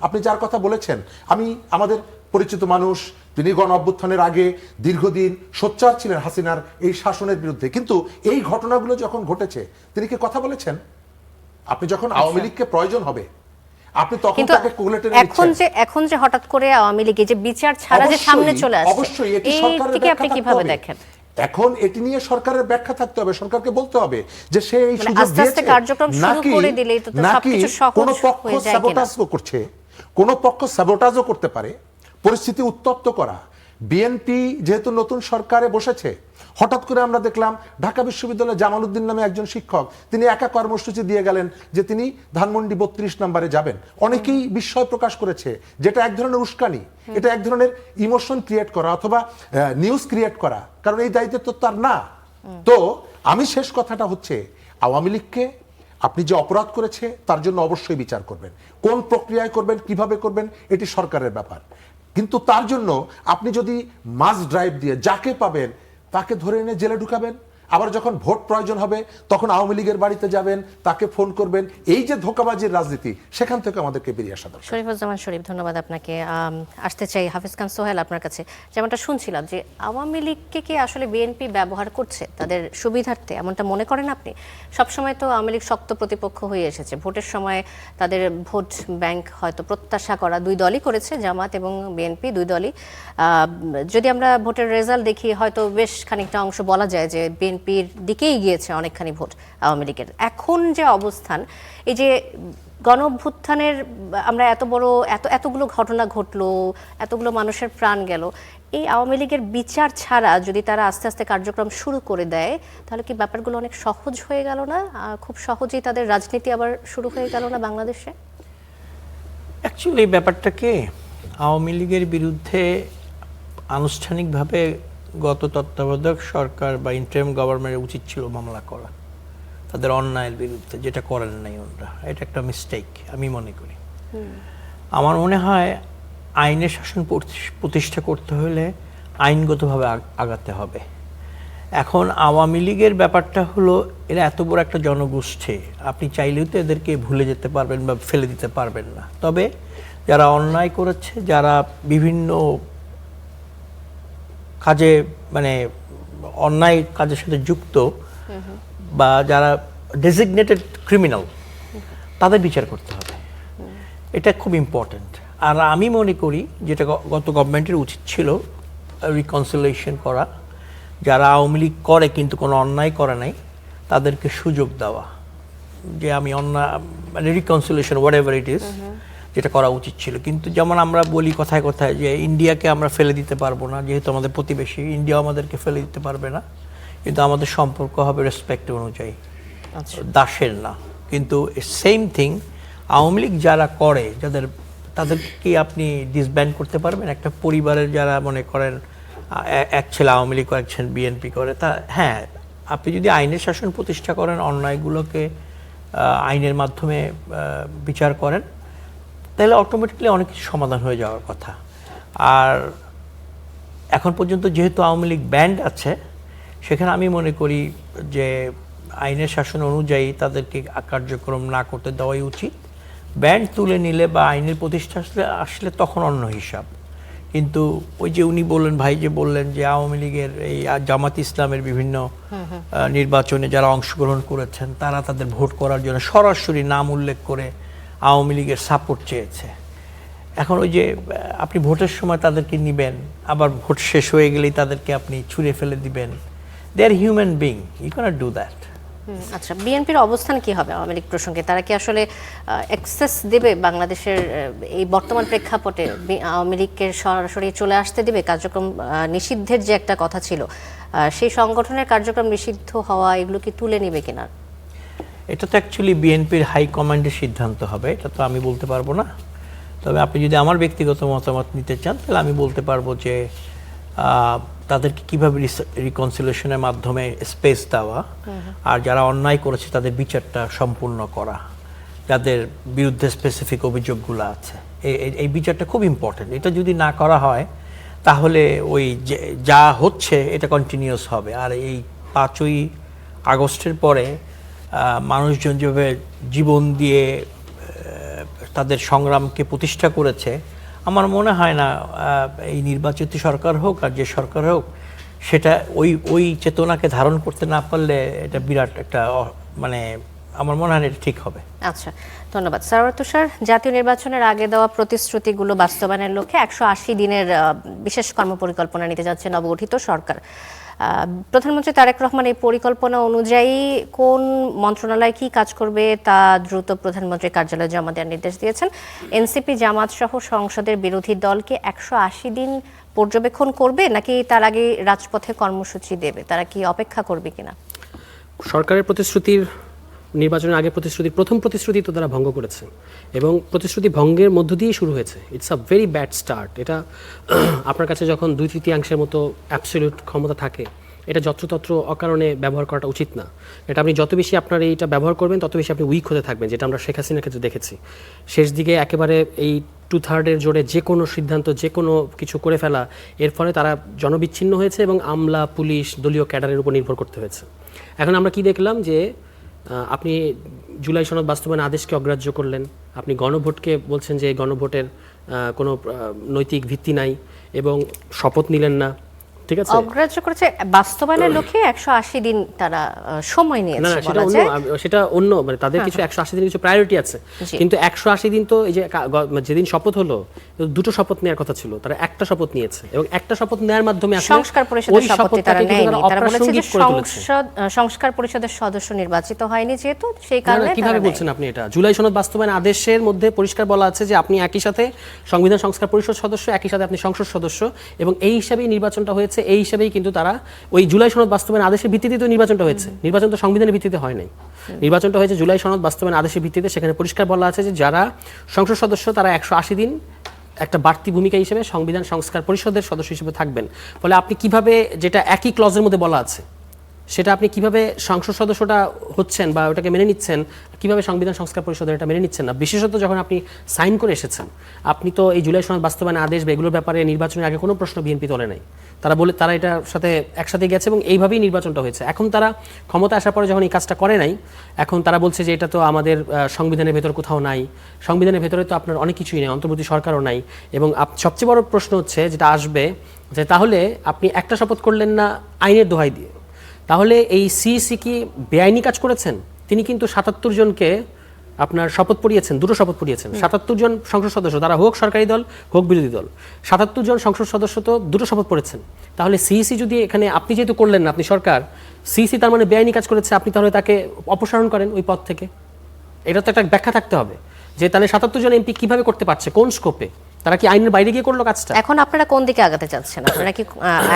আপনি যার কথা বলেছেন, আমি আমাদের পরিচিত মানুষ, তিনি গণ অভ্যুত্থানের আগে দীর্ঘদিন সোচ্চার ছিলেন হাসিনার এই শাসনের বিরুদ্ধে, কিন্তু এই ঘটনাগুলো যখন ঘটেছে তিনি কি কথা বলেছেন? আপনি যখন আওয়ামী লীগকে প্রয়োজন হবে আপনি তখন কিন্তু তাকে কোলে টেনে নিচ্ছেন। এখন যে হঠাৎ করে আওয়ামী লীগে যে বিচার ছাড়া যে সামনে চলে আসছে, অবশ্যই এটি এই সরকারের দিকে আপনি ব্যাখ্যা কিভাবে থাকতে হবে। দেখেন? এখন এটি নিয়ে সরকারের ব্যাখ্যা থাকতে হবে, সরকারকে বলতে হবে যে সে এই সুযোগ আস্তে আস্তে দিয়েছে, কার্যক্রম শুরু করে দিলেই তো সবকিছু সহজ কোন পক্ষ হয়ে যায় কিনা? স্যাবোটাজও করছে, কোন পক্ষ স্যাবোটাজও করতে পারে, পরিস্থিতি উত্তপ্ত করা। বিএনপি যেহেতু নতুন সরকারে বসেছে, হঠাৎ করে আমরা দেখলাম ঢাকা বিশ্ববিদ্যালয়ে জামালউদ্দিন নামে একজন শিক্ষক, তিনি একা কর্মসূচি দিয়ে গেলেন যে তিনি ধানমন্ডি 32 নম্বরে যাবেন। অনেকেই বিস্ময় প্রকাশ করেছে, যেটা এক ধরনের উস্কানি, এটা এক ধরনের ইমোশন ক্রিয়েট করা অথবা নিউজ ক্রিয়েট করা, কারণ এই দায়িত্ব তো তার না। তো আমি শেষ কথাটা হচ্ছে, আওয়ামী লীগকে আপনি যে অপরাধ করেছে তার জন্য অবশ্যই বিচার করবেন, কোন প্রক্রিয়ায় করবেন, কিভাবে করবেন, এটি সরকারের ব্যাপার। কিন্তু তার জন্য আপনি যদি মাস ড্রাইভ দিয়ে যাকে পাবেন তাকে ধরে এনে জেলে ঢুকাবেন, আবার যখন ভোট প্রয়োজন হবে তখন আওয়ামী লীগের বাড়িতে যাবেন, তাকে ফোন করবেন, এই যে ধোঁকাবাজির রাজনীতি, সেখান থেকে আমাদেরকে বেরিয়ে আসা দরকার। শরীফুজ্জামান শরীফ, ধন্যবাদ আপনাকে। আসতে চাই হাফিজ খান সোহেল আপনার কাছে। যেমনটা শুনছিলাম যে আওয়ামী লীগকে কি আসলে বিএনপি ব্যবহার করছে তাদের সুবিধার্থে, এমনটা মনে করেন আপনি? সবসময় তো আওয়ামী লীগ শক্ত প্রতিপক্ষ হয়ে এসেছে, ভোটের সময় তাদের ভোট ব্যাংক হয়তো প্রত্যাশা করা দুই দলই করেছে, জামাত এবং বিএনপি দুই দলই। যদি আমরা ভোটের রেজাল্ট দেখি হয়তো বেশ খানিকটা অংশ বলা যায় যে বিএনপির দিকেই গিয়েছে অনেকখানি ভোট আওয়ামী লীগের। এখন যে অবস্থান, এই যে গণ অভ্যুত্থানের আমরা এতগুলো ঘটনা ঘটলো, এতগুলো মানুষের প্রাণ গেল, এই আওয়ামী লীগের বিচার ছাড়া যদি তারা আস্তে আস্তে কার্যক্রম শুরু করে দেয়, তাহলে কি ব্যাপারগুলো অনেক সহজ হয়ে গেল না? খুব সহজেই তাদের রাজনীতি আবার শুরু হয়ে গেল না বাংলাদেশে? অ্যাকচুয়ালি ব্যাপারটাকে আওয়ামী লীগের বিরুদ্ধে আনুষ্ঠানিকভাবে গত তত্ত্বাবধায়ক সরকার বা ইন্টারিম গভর্নমেন্টের উচিত ছিল মামলা করা তাদের অন্যায়ের বিরুদ্ধে, যেটা করেন নাই ওনারা। এটা একটা মিস্টেক আমি মনে করি। আমার মনে হয় আইনের শাসন প্রতিষ্ঠা করতে হলে আইনগতভাবে আগাতে হবে। এখন আওয়ামী লীগের ব্যাপারটা হলো, এরা এত বড় একটা জনগোষ্ঠী, আপনি চাইলেও তো এদেরকে ভুলে যেতে পারবেন বা ফেলে দিতে পারবেন না। তবে যারা অন্যায় করেছে, যারা বিভিন্ন কাজে মানে অন্যায় কাজের সাথে যুক্ত বা যারা ডেজিগনেটেড ক্রিমিনাল, তাদের বিচার করতে হবে। এটা খুব ইম্পর্ট্যান্ট। আর আমি মনে করি যেটা গত গভর্নমেন্টের উচিত ছিল রিকনসিলিয়েশন করা, যারা আওয়ামী লীগ করে কিন্তু কোনো অন্যায় করে নাই তাদেরকে সুযোগ দেওয়া, যে আমি অন্যায় মানে reconciliation what ever it is, যেটা করা উচিত ছিল। কিন্তু যেমন আমরা বলি কথায় কথায় যে ইন্ডিয়াকে আমরা ফেলে দিতে পারবো না, যেহেতু আমাদের প্রতিবেশী, ইন্ডিয়াও আমাদেরকে ফেলে দিতে পারবে না, কিন্তু আমাদের সম্পর্ক হবে রেসপেক্ট অনুযায়ী, দাসের না। কিন্তু সেম থিং আওয়ামী লীগ যারা করে, তাদেরকে কি আপনি ডিসব্যান্ড করতে পারবেন? একটা পরিবারের যারা মনে করেন এক ছেলে আওয়ামী লীগ করে, এক ছেলে বিএনপি করে, তা হ্যাঁ, আপনি যদি আইনের শাসন প্রতিষ্ঠা করেন, অন্যায়গুলোকে আইনের মাধ্যমে বিচার করেন, তাহলে অটোমেটিকলি অনেক কিছু সমাধান হয়ে যাওয়ার কথা। আর এখন পর্যন্ত যেহেতু আওয়ামী লীগ ব্যান্ড আছে, সেখানে আমি মনে করি যে আইনের শাসন অনুযায়ী তাদেরকে কার্যক্রম না করতে দেওয়াই উচিত। ব্যান্ড তুলে নিলে বা আইনের প্রতিষ্ঠা আসলে তখন অন্য হিসাব। কিন্তু ওই যে উনি বললেন, ভাই যে বললেন যে আওয়ামী লীগের এই জামাত ইসলামের বিভিন্ন নির্বাচনে যারা অংশগ্রহণ করেছেন, তারা তাদের ভোট করার জন্য সরাসরি নাম উল্লেখ করে আওয়ামী লীগের সাপোর্ট চেয়েছে। এখন ওই যে আপনি ভোটের সময় তাদেরকে নিবেন, আবার ভোট শেষ হয়ে গেলেই তাদেরকে আপনি ছুঁড়ে ফেলে দিবেন। They are human being, you cannot do that. আচ্ছা, বিএনপির অবস্থান কি হবে আওয়ামী লীগ প্রসঙ্গে? তারা কি আসলে অ্যাক্সেস দেবে বাংলাদেশের এই বর্তমান প্রেক্ষাপটে? আওয়ামী লীগকে সরাসরি চলে আসতে দেবে? কার্যক্রম নিষিদ্ধের যে একটা কথা ছিল, সেই সংগঠনের কার্যক্রম নিষিদ্ধ হওয়া, এগুলো কি তুলে নেবে কিনা? এটা তো অ্যাকচুয়ালি বিএনপির হাই কমান্ডের সিদ্ধান্ত হবে, এটা তো আমি বলতে পারবো না। তবে আপনি যদি আমার ব্যক্তিগত মতামত নিতে চান, তাহলে আমি বলতে পারবো যে তাদেরকে কীভাবে রিকনসিলিয়েশনের মাধ্যমে স্পেস দেওয়া, আর যারা অন্যায় করেছে তাদের বিচারটা সম্পূর্ণ করা, যাদের বিরুদ্ধে স্পেসিফিক অভিযোগগুলো আছে, এই বিচারটা খুব ইম্পর্টেন্ট। এটা যদি না করা হয়, তাহলে ওই যা হচ্ছে এটা কন্টিনিউয়াস হবে। আর এই 5ই আগস্টের পরে মানুষজন যেভাবে জীবন দিয়ে তাদের সংগ্রামকে প্রতিষ্ঠা করেছে, আমার মনে হয় না এই নির্বাচিত সরকার হোক আর যে সরকার হোক, সেটা ওই চেতনাকে ধারণ করতে না পারলে এটা বিরাট একটা মানে আমার মনে হয় এটা ঠিক হবে। আচ্ছা, ধন্যবাদ সারওয়ার তুষার। জাতীয় নির্বাচনের আগে দেওয়া প্রতিশ্রুতিগুলো বাস্তবায়নের লক্ষ্যে 180 দিনের বিশেষ কর্মপরিকল্পনা নিতে যাচ্ছে নবগঠিত সরকার। প্রধানমন্ত্রী তারেক রহমান এই পরিকল্পনা অনুযায়ী কোন মন্ত্রণালয় কি কাজ করবে তা দ্রুত প্রধানমন্ত্রীর কার্যালয়ে জমা দেওয়ার নির্দেশ দিয়েছেন। এনসিপি, জামাত সহ সংসদের বিরোধী দলকে 180 দিন পর্যবেক্ষণ করবে, নাকি তার আগে রাজপথে কর্মসূচি দেবে? তারা কি অপেক্ষা করবে কিনা? সরকারের প্রতিশ্রুতির, নির্বাচনের আগে প্রতিশ্রুতির প্রথম প্রতিশ্রুতি তো তারা ভঙ্গ করেছে, এবং প্রতিশ্রুতি ভঙ্গের মধ্য দিয়েই শুরু হয়েছে। It's a very bad start. এটা আপনার কাছে যখন 2/3 মতো অ্যাবসলিউট ক্ষমতা থাকে, এটা যত্রতত্র অকারণে ব্যবহার করাটা উচিত না। এটা আপনি যত বেশি আপনার এইটা ব্যবহার করবেন, তত বেশি আপনি উইক হতে থাকবেন, যেটা আমরা শেখ হাসিনার ক্ষেত্রে দেখেছি। শেষ দিকে একেবারে এই 2/3 জোরে যে কোনো সিদ্ধান্ত, যে কোনো কিছু করে ফেলা, এর ফলে তারা জনবিচ্ছিন্ন হয়েছে এবং আমলা, পুলিশ, দলীয় ক্যাডারের উপর নির্ভর করতে হয়েছে। এখন আমরা কি দেখলাম যে আপনি জুলাই সনদ বাস্তবায়ন আদেশকে অগ্রাহ্য করলেন, আপনি গণভোটকে বলছেন যে গণভোটের কোনো নৈতিক ভিত্তি নাই, এবং শপথ নিলেন না। ঠিক আছে, অগ্রাহ্য করেছে, বাস্তবায়নের লক্ষ্যে 180 দিন তারা সময় নিয়েছে। না, সেটা অন্য মানে তাদের কিছু 180 দিনের কিছু প্রায়োরিটি আছে, কিন্তু 180 দিন তো এই যে যেদিন শপথ হলো, দুটো শপথ নেওয়ার কথা ছিল, তারা একটা শপথ নিয়েছে, এবং একটা শপথ নেওয়ার মাধ্যমে সংস্কার পরিষদের শপথ তারা নেয়নি। তারা বলেছে যে সংস্কার পরিষদের সদস্য নির্বাচিত হয়নি, যেহেতু সেই কারণে। কিভাবে বলছেন আপনি এটা? জুলাই সনদ বাস্তবায়ন আদেশের মধ্যে পরিষ্কার বলা আছে যে আপনি একই সাথে সংবিধান সংস্কার পরিষদ সদস্য, একই সাথে আপনি সংসদ সদস্য, এবং এই হিসাবেই নির্বাচনটা হয়েছে। এই হিসাবেই কিন্তু তারা ওই জুলাই সনদ বাস্তবায়ন আদেশের ভিত্তিতে তো নির্বাচনটা হয়েছে, নির্বাচন তো সংবিধানের ভিত্তিতে হয় নাই। নির্বাচনটা হয়েছে জুলাই সনদ বাস্তবায়ন আদেশের ভিত্তিতে। সেখানে পরিষ্কার বলা আছে যে যারা সংসদ সদস্য তারা 180 দিন একটা বাড়তি ভূমিকা হিসেবে সংবিধান সংস্কার পরিষদের সদস্য হিসেবে থাকবেন। ফলে আপনি কিভাবে, যেটা একই ক্লজের মধ্যে বলা আছে, সেটা আপনি কিভাবে সংসদ সদস্যটা হচ্ছেন বা ওটাকে মেনে নিচ্ছেন, কিভাবে সংবিধান সংস্কার পরিষদের এটা মেনে নিচ্ছেন না, বিশেষত যখন আপনি সাইন করে এসেছেন। আপনি তো এই জুলাই সনদ বাস্তবায়নের আদেশ বা এগুলোর ব্যাপারে নির্বাচনের আগে কোনো প্রশ্ন বিএনপি তোলে নাই। তারা এটার সাথে একসাথে গেছে এবং এইভাবেই নির্বাচনটা হয়েছে। এখন তারা ক্ষমতা আসার পরে যখন এই কাজটা করে নাই, এখন তারা বলছে যে এটা তো আমাদের সংবিধানের ভেতর কোথাও নাই। সংবিধানের ভেতরে তো আপনার অনেক কিছুই নেই, অন্তর্বর্তী সরকারও নাই। এবং সবচেয়ে বড় প্রশ্ন হচ্ছে যেটা আসবে, যে তাহলে আপনি একটা শপথ করলেন না আইনের দোহাই দিয়ে, তাহলে এই সিইসি কি বেআইনি কাজ করেছেন? তিনি কিন্তু ৭৭ জনকে আপনার শপথ পড়িয়েছেন, দুটো শপথ পড়িয়েছেন। ৭৭ জন সংসদ সদস্য, তারা হোক সরকারি দল হোক বিরোধী দল, ৭৭ জন সংসদ সদস্য তো দুটো শপথ পড়েছেন। তাহলে সিইসি যদি এখানে, আপনি যেহেতু করলেন না, আপনি সরকার, সিইসি তার মানে বেআইনি কাজ করেছে, আপনি তাহলে তাকে অপসারণ করেন ওই পদ থেকে। এটা তো একটা ব্যাখ্যা থাকতে হবে যে তাহলে ৭৭ জন এমপি কিভাবে করতে পারছে, কোন স্কোপে, তারা কি আইনের বাইরে গিয়ে করলো কাজটা? এখন আপনারা কোন দিকে আগাতে চাচ্ছেন? আপনারা কি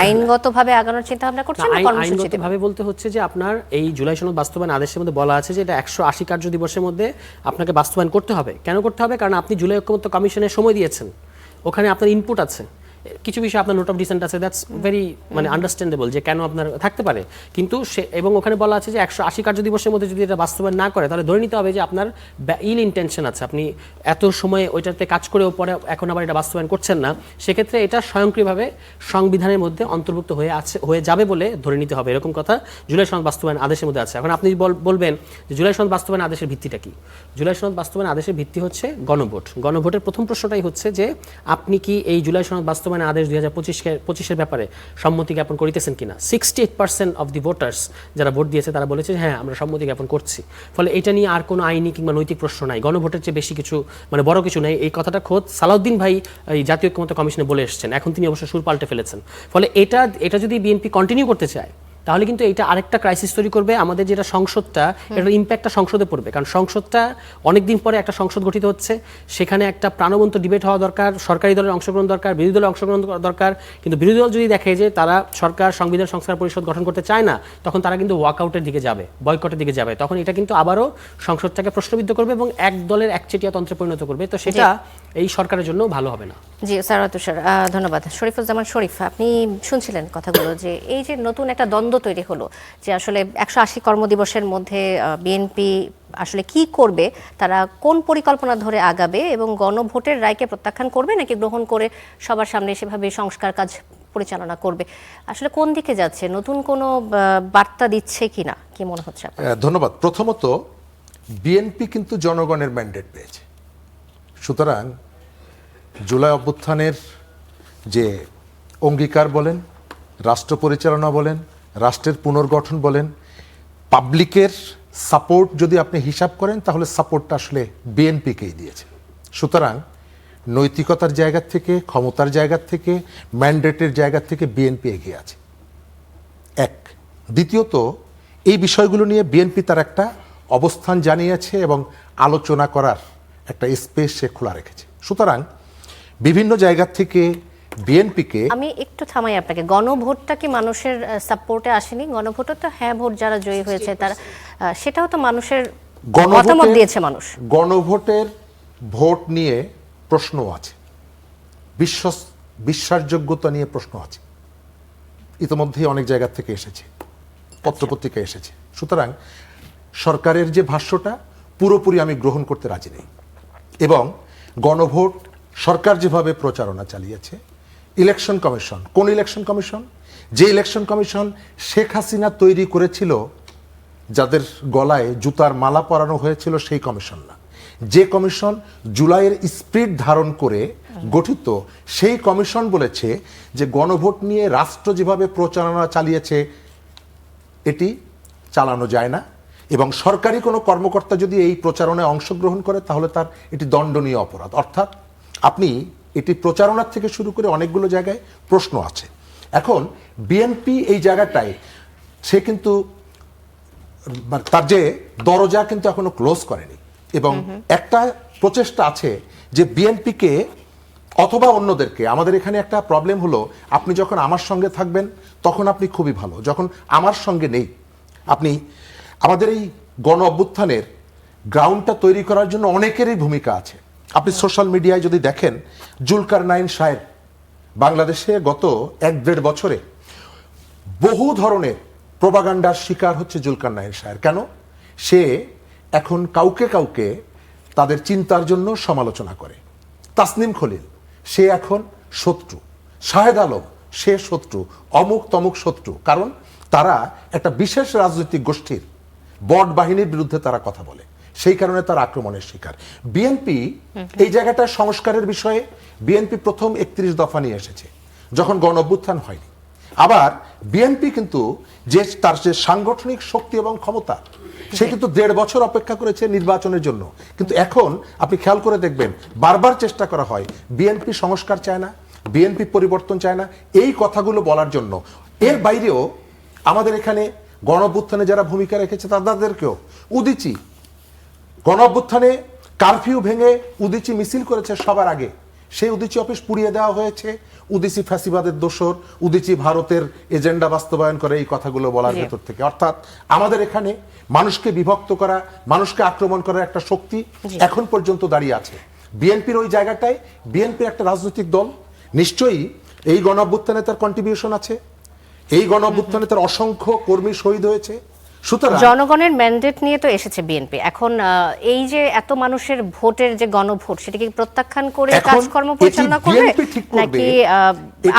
আইনগতভাবে আগানোর চিন্তা ভাবনা করছেন না কর্মসূচিতে? আইনগতভাবে বলতে হচ্ছে যে আপনার এই জুলাই সনদ বাস্তবায়ন আদেশের মধ্যে বলা আছে যে এটা ১৮০ কার্য দিবসের মধ্যে আপনাকে বাস্তবায়ন করতে হবে। কেন করতে হবে? কারণ আপনি জুলাই ঐক্যমত্য কমিশনের সময় দিয়েছেন, ওখানে আপনার ইনপুট আছে, কিছু বিষয় আপনার নোট অফ ডিসেন্ট আছে, দ্যাটস ভেরি মানে আন্ডারস্ট্যান্ডেবল যে কেন আপনার থাকতে পারে। কিন্তু এবং ওখানে বলা আছে যে ১৮০ কার্য দিবসের মধ্যে যদি এটা বাস্তবায়ন না করে, তাহলে ধরে নিতে হবে যে আপনার ইল ইন্টেনশন আছে, আপনি এত সময় ওইটাতে কাজ করেও পরে এখন আবার এটা বাস্তবায়ন করছেন না। সেক্ষেত্রে এটা স্বয়ংক্রিয়ভাবে সংবিধানের মধ্যে অন্তর্ভুক্ত হয়ে যাবে বলে ধরে নিতে হবে। এরকম কথা জুলাই সনদ বাস্তবায়ন আদেশের মধ্যে আছে। এখন আপনি বলবেন যে জুলাই সনদ বাস্তবায়ন আদেশের ভিত্তিটা কি? জুলাই সনদ বাস্তবায়ন আদেশের ভিত্তি হচ্ছে গণভোট। গণভোটের প্রথম প্রশ্নটাই হচ্ছে যে আপনি কি এই জুলাই সনদ বাস্তবায়ন আদেশ ২০২৫-এর ব্যাপারে সম্মতি জ্ঞাপন করিতেছেন কিনা। 68% অফ দি ভোটার্স যারা ভোট দিয়েছে তারা বলেছে হ্যাঁ আমরা সম্মতি জ্ঞাপন করছি। ফলে এটা নিয়ে আর কোনো আইনি কিংবা নৈতিক প্রশ্ন নাই, গণভোটের চেয়ে বেশি কিছু মানে বড় কিছু নাই। এই কথাটা খোদ সালাউদ্দিন ভাই এই জাতীয় ঐক্যমত্য কমিশনে বলে এসেছেন, এখন তিনি অবশ্য সুর পাল্টে ফেলেছেন। ফলে এটা যদি বিএনপি কন্টিনিউ করতে চায়, তাহলে কিন্তু এটা আরেকটা ক্রাইসিস তৈরি করবে। আমাদের যেটা সংসদটা, এটার ইম্প্যাক্টটা সংসদে পড়বে, কারণ সংসদটা অনেকদিন পরে একটা সংসদ গঠিত হচ্ছে, সেখানে একটা প্রাণবন্ত ডিবেট হওয়া দরকার, সরকারি দলের অংশগ্রহণ দরকার, বিরোধী দলের অংশগ্রহণ দরকার। কিন্তু বিরোধী দল যদি দেখে যে তারা সরকার সংবিধান সংস্কার পরিষদ গঠন করতে চায় না, তখন তারা কিন্তু ওয়াকআউটের দিকে যাবে, বয়কটের দিকে যাবে। তখন এটা কিন্তু আবারও সংসদটাকে প্রশ্নবিদ্ধ করবে এবং এক দলের একচেটিয়া তন্ত্রে পরিণত করবে। তো সেটা এই সরকারের জন্য ভালো হবে না। জি স্যার, তুষার ধন্যবাদ। শরীফুজ্জামান শরীফ, আপনি শুনছিলেন কথাগুলো, যে এই যে নতুন একটা দ্বন্দ্ব তৈরি হলো যে আসলে ১৮০ কর্মদিবসের মধ্যে বিএনপি আসলে কি করবে, তারা কোন পরিকল্পনা ধরে আগাবে এবং গণভোটের রায়কে প্রত্যাখ্যান করবে নাকি গ্রহণ করে সবার সামনে সেভাবে সংস্কার কাজ পরিচালনা করবে, আসলে কোন দিকে যাচ্ছে, নতুন কোনো বার্তা দিচ্ছে কিনা, কি মনে হচ্ছে আপনার? ধন্যবাদ। প্রথমত বিএনপি কিন্তু জনগণের ম্যান্ডেট পেয়েছে, সুতরাং জুলাই অভ্যুত্থানের যে অঙ্গীকার বলেন, রাষ্ট্র পরিচালনা বলেন, রাষ্ট্রের পুনর্গঠন বলেন, পাবলিকের সাপোর্ট যদি আপনি হিসাব করেন তাহলে সাপোর্টটা আসলে বিএনপিকেই দিয়েছে। সুতরাং নৈতিকতার জায়গা থেকে, ক্ষমতার জায়গা থেকে, ম্যান্ডেটের জায়গা থেকে বিএনপি এগিয়ে আছে। এক। দ্বিতীয়ত এই বিষয়গুলো নিয়ে বিএনপি তার একটা অবস্থান জানিয়েছে এবং আলোচনা করার একটা স্পেস সে খোলা রেখেছে। সুতরাং বিভিন্ন জায়গা থেকে বিএনপিকে, আমি একটু থামাই আপনাকে, গণভোটটা কি মানুষের সাপোর্টে আসেনি? গণভোটে তো হ্যাঁ ভোট যারা জয়ী হয়েছে তারা, সেটাও তো মানুষের মতামত দিয়েছে মানুষ। গণভোটের ভোট নিয়ে প্রশ্ন আছে, বিশ্বাসযোগ্যতা নিয়ে প্রশ্ন আছে, ইতিমধ্যেই অনেক জায়গা থেকে এসেছে, পত্রপত্রিকা এসেছে। সুতরাং সরকারের যে ভাষ্যটা পুরোপুরি আমি গ্রহণ করতে রাজি নেই। এবং গণভোট সরকার যেভাবে প্রচারণা চালিয়েছে, ইলেকশন কমিশন, কোন ইলেকশন কমিশন? যে ইলেকশন কমিশন শেখ হাসিনা তৈরি করেছিল, যাদের গলায় জুতার মালা পরানো হয়েছিল, সেই কমিশন না। যে কমিশন জুলাইয়ের স্পিরিট ধারণ করে গঠিত, সেই কমিশন বলেছে যে গণভোট নিয়ে রাষ্ট্র যেভাবে প্রচারণা চালিয়েছে এটি চালানো যায় না, এবং সরকারি কোনো কর্মকর্তা যদি এই প্রচারণায় অংশগ্রহণ করে তাহলে তার এটি দণ্ডনীয় অপরাধ। অর্থাৎ আপনি এটি প্রচারণার থেকে শুরু করে অনেকগুলো জায়গায় প্রশ্ন আছে। এখন বিএনপি এই জায়গাটায় সে কিন্তু তার যে দরজা কিন্তু এখনো ক্লোজ করেনি, এবং একটা প্রচেষ্টা আছে যে বিএনপিকে অথবা অন্যদেরকে, আমাদের এখানে একটা প্রবলেম হলো, আপনি যখন আমার সঙ্গে থাকবেন তখন আপনি খুবই ভালো, যখন আমার সঙ্গে নেই, আপনি আমাদের এই গণ অভ্যুত্থানের গ্রাউন্ডটা তৈরি করার জন্য অনেকেরই ভূমিকা আছে। আপনি সোশ্যাল মিডিয়ায় যদি দেখেন, জুলকারনাইন সাহেব বাংলাদেশে গত 1-1.5 বছরে বহু ধরনের প্রোপাগান্ডার শিকার হচ্ছে জুলকারনাইন সাহেব। কেন? সে এখন কাউকে কাউকে তাদের চিন্তার জন্য সমালোচনা করে। তাসনিম খলিল সে এখন শত্রু, শাহেদ আলম সে শত্রু, অমুক তমুক শত্রু। কারণ তারা একটা বিশেষ রাজনৈতিক গোষ্ঠীর বট বাহিনীর বিরুদ্ধে তারা কথা বলে, সেই কারণে তারা আক্রমণের শিকার। বিএনপি এই জায়গাটা সংস্কারের বিষয়ে বিএনপি প্রথম 31 দফা নিয়ে এসেছে যখন গণ অভ্যুত্থান হয়নি। আবার বিএনপি কিন্তু তার যে সাংগঠনিক শক্তি এবং ক্ষমতা, সে কিন্তু 1.5 বছর অপেক্ষা করেছে নির্বাচনের জন্য। কিন্তু এখন আপনি খেয়াল করে দেখবেন বারবার চেষ্টা করা হয় বিএনপি সংস্কার চায় না, বিএনপি পরিবর্তন চায় না, এই কথাগুলো বলার জন্য। এর বাইরেও আমাদের এখানে গণ অভ্যুত্থানে যারা ভূমিকা রেখেছে তাদেরকেও উদীচী গণ অভ্যুত্থানে কারফিউ ভেঙে উদীচী মিছিল করেছে সবার আগে, সেই উদীচী অফিস পুড়িয়ে দেওয়া হয়েছে। উদীচী ফ্যাসিবাদের দোসর, উদীচী ভারতের এজেন্ডা বাস্তবায়ন করে, এই কথাগুলো বলার ভেতর থেকে। অর্থাৎ আমাদের এখানে মানুষকে বিভক্ত করা, মানুষকে আক্রমণ করার একটা শক্তি এখন পর্যন্ত দাঁড়িয়ে আছে। বিএনপির ওই জায়গাটায় বিএনপির একটা রাজনৈতিক দল, নিশ্চয়ই এই গণ অভ্যুত্থানে তার কন্ট্রিবিউশন আছে, এই গণ অভ্যুত্থানে তার অসংখ্য কর্মী শহীদ হয়েছে। সুতরাং জনগণের ম্যান্ডেট নিয়ে তো এসেছে বিএনপি। এখন এই যে এত মানুষের ভোটের যে গণভোট, সেটা কি প্রত্যাখ্যান করে কাজকর্ম পরিচালনা করবে, নাকি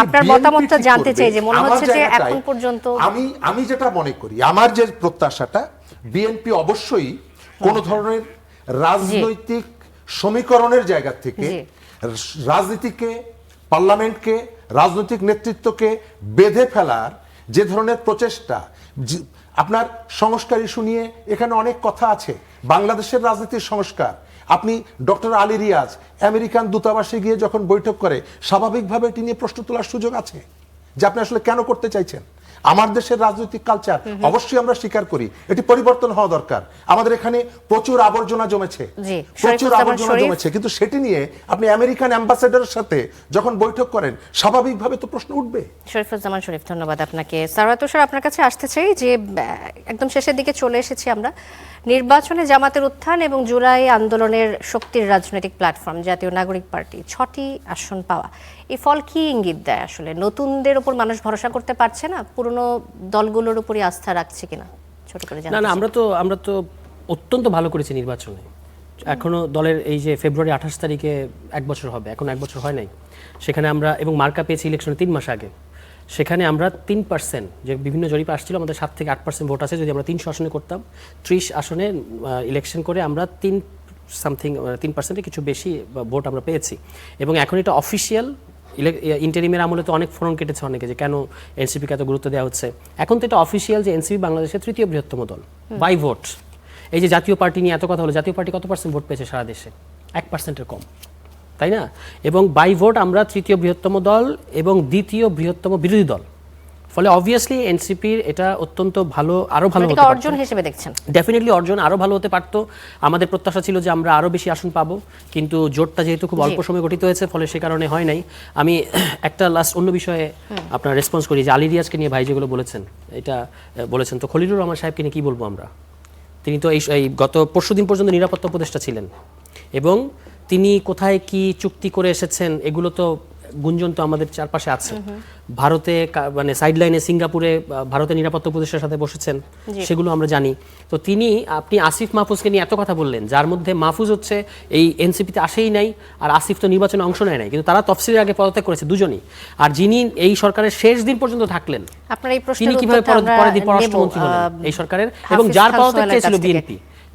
আপনার মতামতটা জানতে চাই। যে মনে হচ্ছে যে এখন পর্যন্ত আমি যেটা মনে করি, আমার যে প্রত্যাশাটা, বিএনপি অবশ্যই কোন ধরনের রাজনৈতিক সমীকরণের জায়গা থেকে রাজনীতিকে, পার্লামেন্টকে, রাজনৈতিক নেতৃত্বকে বেঁধে ফেলার যে ধরনের প্রচেষ্টা, আপনার সংস্কার ইস্যু নিয়ে এখানে অনেক কথা আছে, বাংলাদেশের রাজনীতির সংস্কার। আপনি ডক্টর আলী রিয়াজ আমেরিকান দূতাবাসে গিয়ে যখন বৈঠক করে, স্বাভাবিকভাবে এটি নিয়ে প্রশ্ন তোলার সুযোগ আছে যে আপনি আসলে কেন করতে চাইছেন। আমার দেশের রাজনৈতিক কালচার অবশ্যই আমরা স্বীকার করি, এটি পরিবর্তন হওয়া দরকার। আমাদের এখানে প্রচুর আবর্জনা জমেছে, কিন্তু সেটি নিয়ে আপনি আমেরিকান অ্যাম্বাসেডারের সাথে যখন বৈঠক করেন, স্বাভাবিকভাবে তো প্রশ্ন উঠবে। শরীফুজ্জামান শরীফ, ধন্যবাদ আপনাকে। সারওয়ার তুষার, আপনার কাছে আসতে চাই যে একদম শেষের দিকে চলে এসেছি আমরা। নির্বাচনে জামাতের উত্থান এবং জুলাই আন্দোলনের শক্তির রাজনৈতিক প্ল্যাটফর্ম জাতীয় নাগরিক পার্টি 6টি আসন পাওয়া, এই ফল কি ইঙ্গিত দেয়? আসলে নতুনদের উপর মানুষ ভরসা করতে পারছে না, পুরনো দলগুলোর উপরই আস্থা রাখছে কিনা, ছোট করে জানান। না, আমরা তো অত্যন্ত ভালো করেছি নির্বাচনে। এখনো দলের এই যে ফেব্রুয়ারি 28 তারিখে 1 বছর হবে, এখন 1 বছর হয় নাই। সেখানে আমরা এবং মার্কা পেয়েছি ইলেকশনে 3 মাস আগে। সেখানে আমরা 3%, যে বিভিন্ন জরিপ আসছিল আমাদের 7 থেকে 8% ভোট আছে, যদি আমরা 300 আসনে করতাম, 30 আসনে ইলেকশন করে আমরা 3% কিছু বেশি ভোট আমরা পেয়েছি। এবং এখন এটা অফিসিয়াল। ইন্টারিমের আমলে তো অনেক ফোন কেটেছে অনেকে যে কেন এনসিপিকে এত গুরুত্ব দেওয়া হচ্ছে। এখন তো এটা অফিসিয়াল যে এনসিপি বাংলাদেশের 3য় বৃহত্তম দল বাই ভোট। এই যে জাতীয় পার্টি নিয়ে এত কথা হলো, জাতীয় পার্টি কত % ভোট পেয়েছে সারা দেশে? 1%-এর কম, তাই না? এবং বাই ভোট আমরা 3য় বৃহত্তম দল এবং 2য় বৃহত্তম বিরোধী দল। ফলে অবভিয়াসলি এনসিপির এটা অত্যন্ত ভালো, আরো ভালো হতে পারত। অর্জন হিসেবে দেখছেন? ডেফিনেটলি অর্জন আরো ভালো হতে পারতো। আমাদের প্রত্যাশা ছিল যে আমরা আরো বেশি আসন পাবো, কিন্তু জোটটা যেহেতু খুব অল্প সময় গঠিত হয়েছে, ফলে সে কারণে হয় নাই। আমি একটা লাস্ট অন্য বিষয়ে আপনার রেসপন্স করি যে আলী রিয়াজকে নিয়ে ভাই যেগুলো বলেছেন, এটা বলেছেন তো খলিলুর রহমান সাহেবকে নিয়ে কি বলবো আমরা? তিনি তো এই গত পরশুদিন পর্যন্ত নিরাপত্তা উপদেষ্টা ছিলেন, এবং তিনি কোথায় কি চুক্তি করে এসেছেন এগুলো তো গুঞ্জন তো আমাদের চারপাশে আছে। ভারতে মানে সাইডলাইনে সিঙ্গাপুরে ভারতের নিরাপত্তা উপদেষ্টার সাথে বসেছেন, সেগুলো আমরা জানি। তো আপনি আসিফ মাহফুজকে নিয়ে এত কথা বললেন, যার মধ্যে মাহফুজ হচ্ছে এই এনসিপিতে আসেই নাই, আর আসিফ তো নির্বাচনে অংশ নেয় নাই, কিন্তু তারা তফসিলের আগে পদত্যাগ করেছে দুজনই। আর যিনি এই সরকারের শেষ দিন পর্যন্ত থাকলেন, তিনি কিভাবে পরের দিন পররাষ্ট্রমন্ত্রী হলেন এই সরকারের? এবং যার পদত্যাগ চেয়েছিল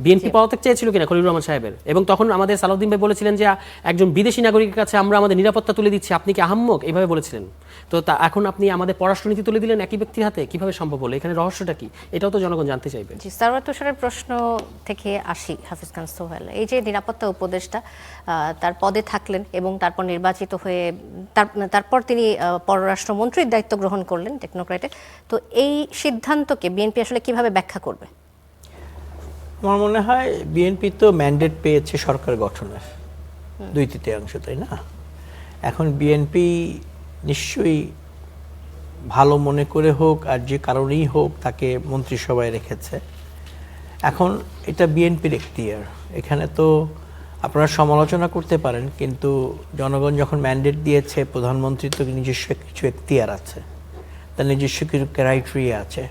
বিএনপি পদত্যাগ চেয়েছিল কিনা খলিলুর রহমান সাহেবের। এবং তখন আমাদের সালাউদ্দিন ভাই বলেছিলেন যে একজন বিদেশি নাগরিকের কাছে আমরা আমাদের নিরাপত্তা তুলে দিচ্ছি, আপনি কি আহাম্মক, এইভাবে বলেছিলেন। তো এখন আপনি আমাদের পররাষ্ট্রনীতি তুলে দিলেন একই ব্যক্তির হাতে, কিভাবে সম্ভব হলো? এখানে রহস্যটা কি? এটাও তো জনগণ জানতে চাইবে। জি, সারওয়ার তুষারের প্রশ্ন থেকে আসি হাফিজ খান সোহেল। এই যে নিরাপত্তা উপদেষ্টা তার পদে থাকলেন এবং তারপর নির্বাচিত হয়ে তারপর তিনি পররাষ্ট্রমন্ত্রীর দায়িত্ব গ্রহণ করলেন টেকনোক্রেটে, তো এই সিদ্ধান্তকে বিএনপি আসলে কিভাবে ব্যাখ্যা করবে? আমার মনে হয় বিএনপি তো ম্যান্ডেট পেয়েছে সরকার গঠনের 2/3, তাই না? এখন বিএনপি নিশ্চয়ই ভালো মনে করে হোক আর যে কারণেই হোক তাকে মন্ত্রিসভায় রেখেছে। এখন এটা বিএনপির এখতিয়ার, এখানে তো আপনারা সমালোচনা করতে পারেন, কিন্তু জনগণ যখন ম্যান্ডেট দিয়েছে, প্রধানমন্ত্রীর তো নিজস্ব কিছু এখতিয়ার আছে, তার নিজস্ব কিছু ক্রাইটেরিয়া আছে।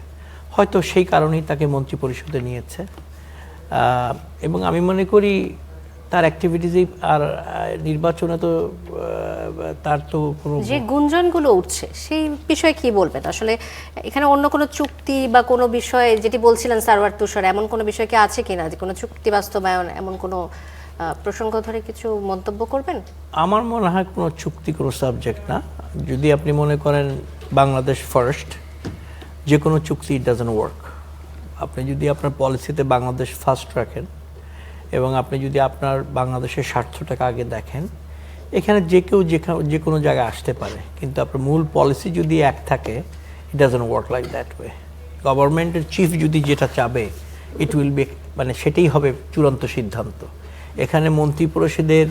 হয়তো সেই কারণেই তাকে মন্ত্রিপরিষদে নিয়েছে। এবং আমি মনে করি তার অ্যাক্টিভিটিসই আর নির্বাচনে তো তার তো কোনো যে গুঞ্জনগুলো উঠছে সেই বিষয়ে কি বলবেন আসলে? এখানে অন্য কোনো চুক্তি বা কোনো বিষয়, যেটি বলছিলেন সারওয়ার তুষার, এমন কোনো বিষয় কি আছে কিনা, যে কোনো চুক্তি বাস্তবায়ন, এমন কোনো প্রসঙ্গ ধরে কিছু মন্তব্য করবেন? আমার মনে হয় কোনো চুক্তি কোনো সাবজেক্ট না। যদি আপনি মনে করেন বাংলাদেশ ফার্স্ট, যে কোনো চুক্তি ইট ডাজন্ট ওয়ার্ক। আপনি যদি আপনার পলিসিতে বাংলাদেশ ফার্স্ট রাখেন এবং আপনি যদি আপনার বাংলাদেশের স্বার্থটাকে আগে দেখেন, এখানে যে কেউ যে কোনো জায়গায় আসতে পারে, কিন্তু আপনার মূল পলিসি যদি এক থাকে, it doesn't work like that way. গভর্নমেন্টের চিফ যদি যেটা চাবে, ইট উইল বি, মানে সেটাই হবে চূড়ান্ত সিদ্ধান্ত। এখানে মন্ত্রিপরিষদের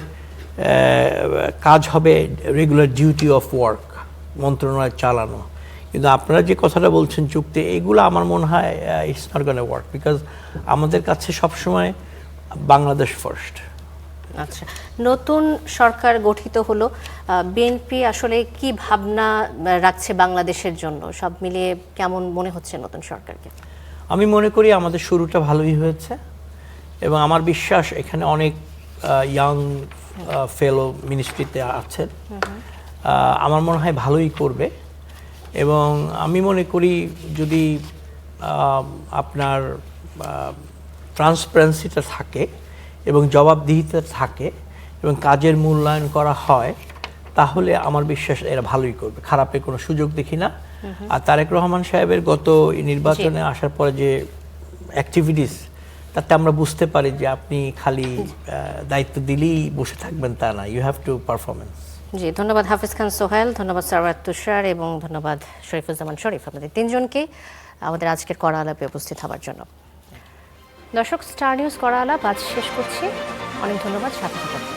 কাজ হবে রেগুলার ডিউটি অফ ওয়ার্ক, মন্ত্রণালয় চালানো। কিন্তু আপনারা যে কথাটা বলছেন চুক্তি, এগুলো আমার মনে হয় it's not gonna work, because আমাদের কাছে সবসময় বাংলাদেশ ফার্স্ট। আচ্ছা, নতুন সরকার গঠিত হলো, বিএনপি আসলে কি ভাবনা রাখছে বাংলাদেশের জন্য? সব মিলিয়ে কেমন মনে হচ্ছে নতুন সরকারকে? আমি মনে করি আমাদের শুরুটা ভালোই হয়েছে এবং আমার বিশ্বাস এখানে অনেক ইয়াং ফেলো মিনিস্ট্রিতে আছেন। আমার মনে হয় ভালোই করবে এবং আমি মনে করি যদি আপনার ট্রান্সপারেন্সিটা থাকে এবং জবাবদিহিতা থাকে এবং কাজের মূল্যায়ন করা হয়, তাহলে আমার বিশ্বাস এরা ভালোই করবে, খারাপের কোনো সুযোগ দেখি না। আর তারেক রহমান সাহেবের গত নির্বাচনে আসার পরে যে অ্যাক্টিভিটিস, তাতে আমরা বুঝতে পারি যে আপনি খালি দায়িত্ব দিলেই বসে থাকবেন তা না, ইউ হ্যাভ টু পারফরমেন্স। জি, ধন্যবাদ হাফিজ খান সোহেল, ধন্যবাদ সারওয়ার তুষার এবং ধন্যবাদ শরীফুজ্জামান শরীফ, আপনাদের তিনজনকে আমাদের আজকের কড়া আলাপে উপস্থিত হওয়ার জন্য। দর্শক, স্টার নিউজ কড়া আলাপ আজ শেষ করছি। অনেক ধন্যবাদ, সাথে থাকুন।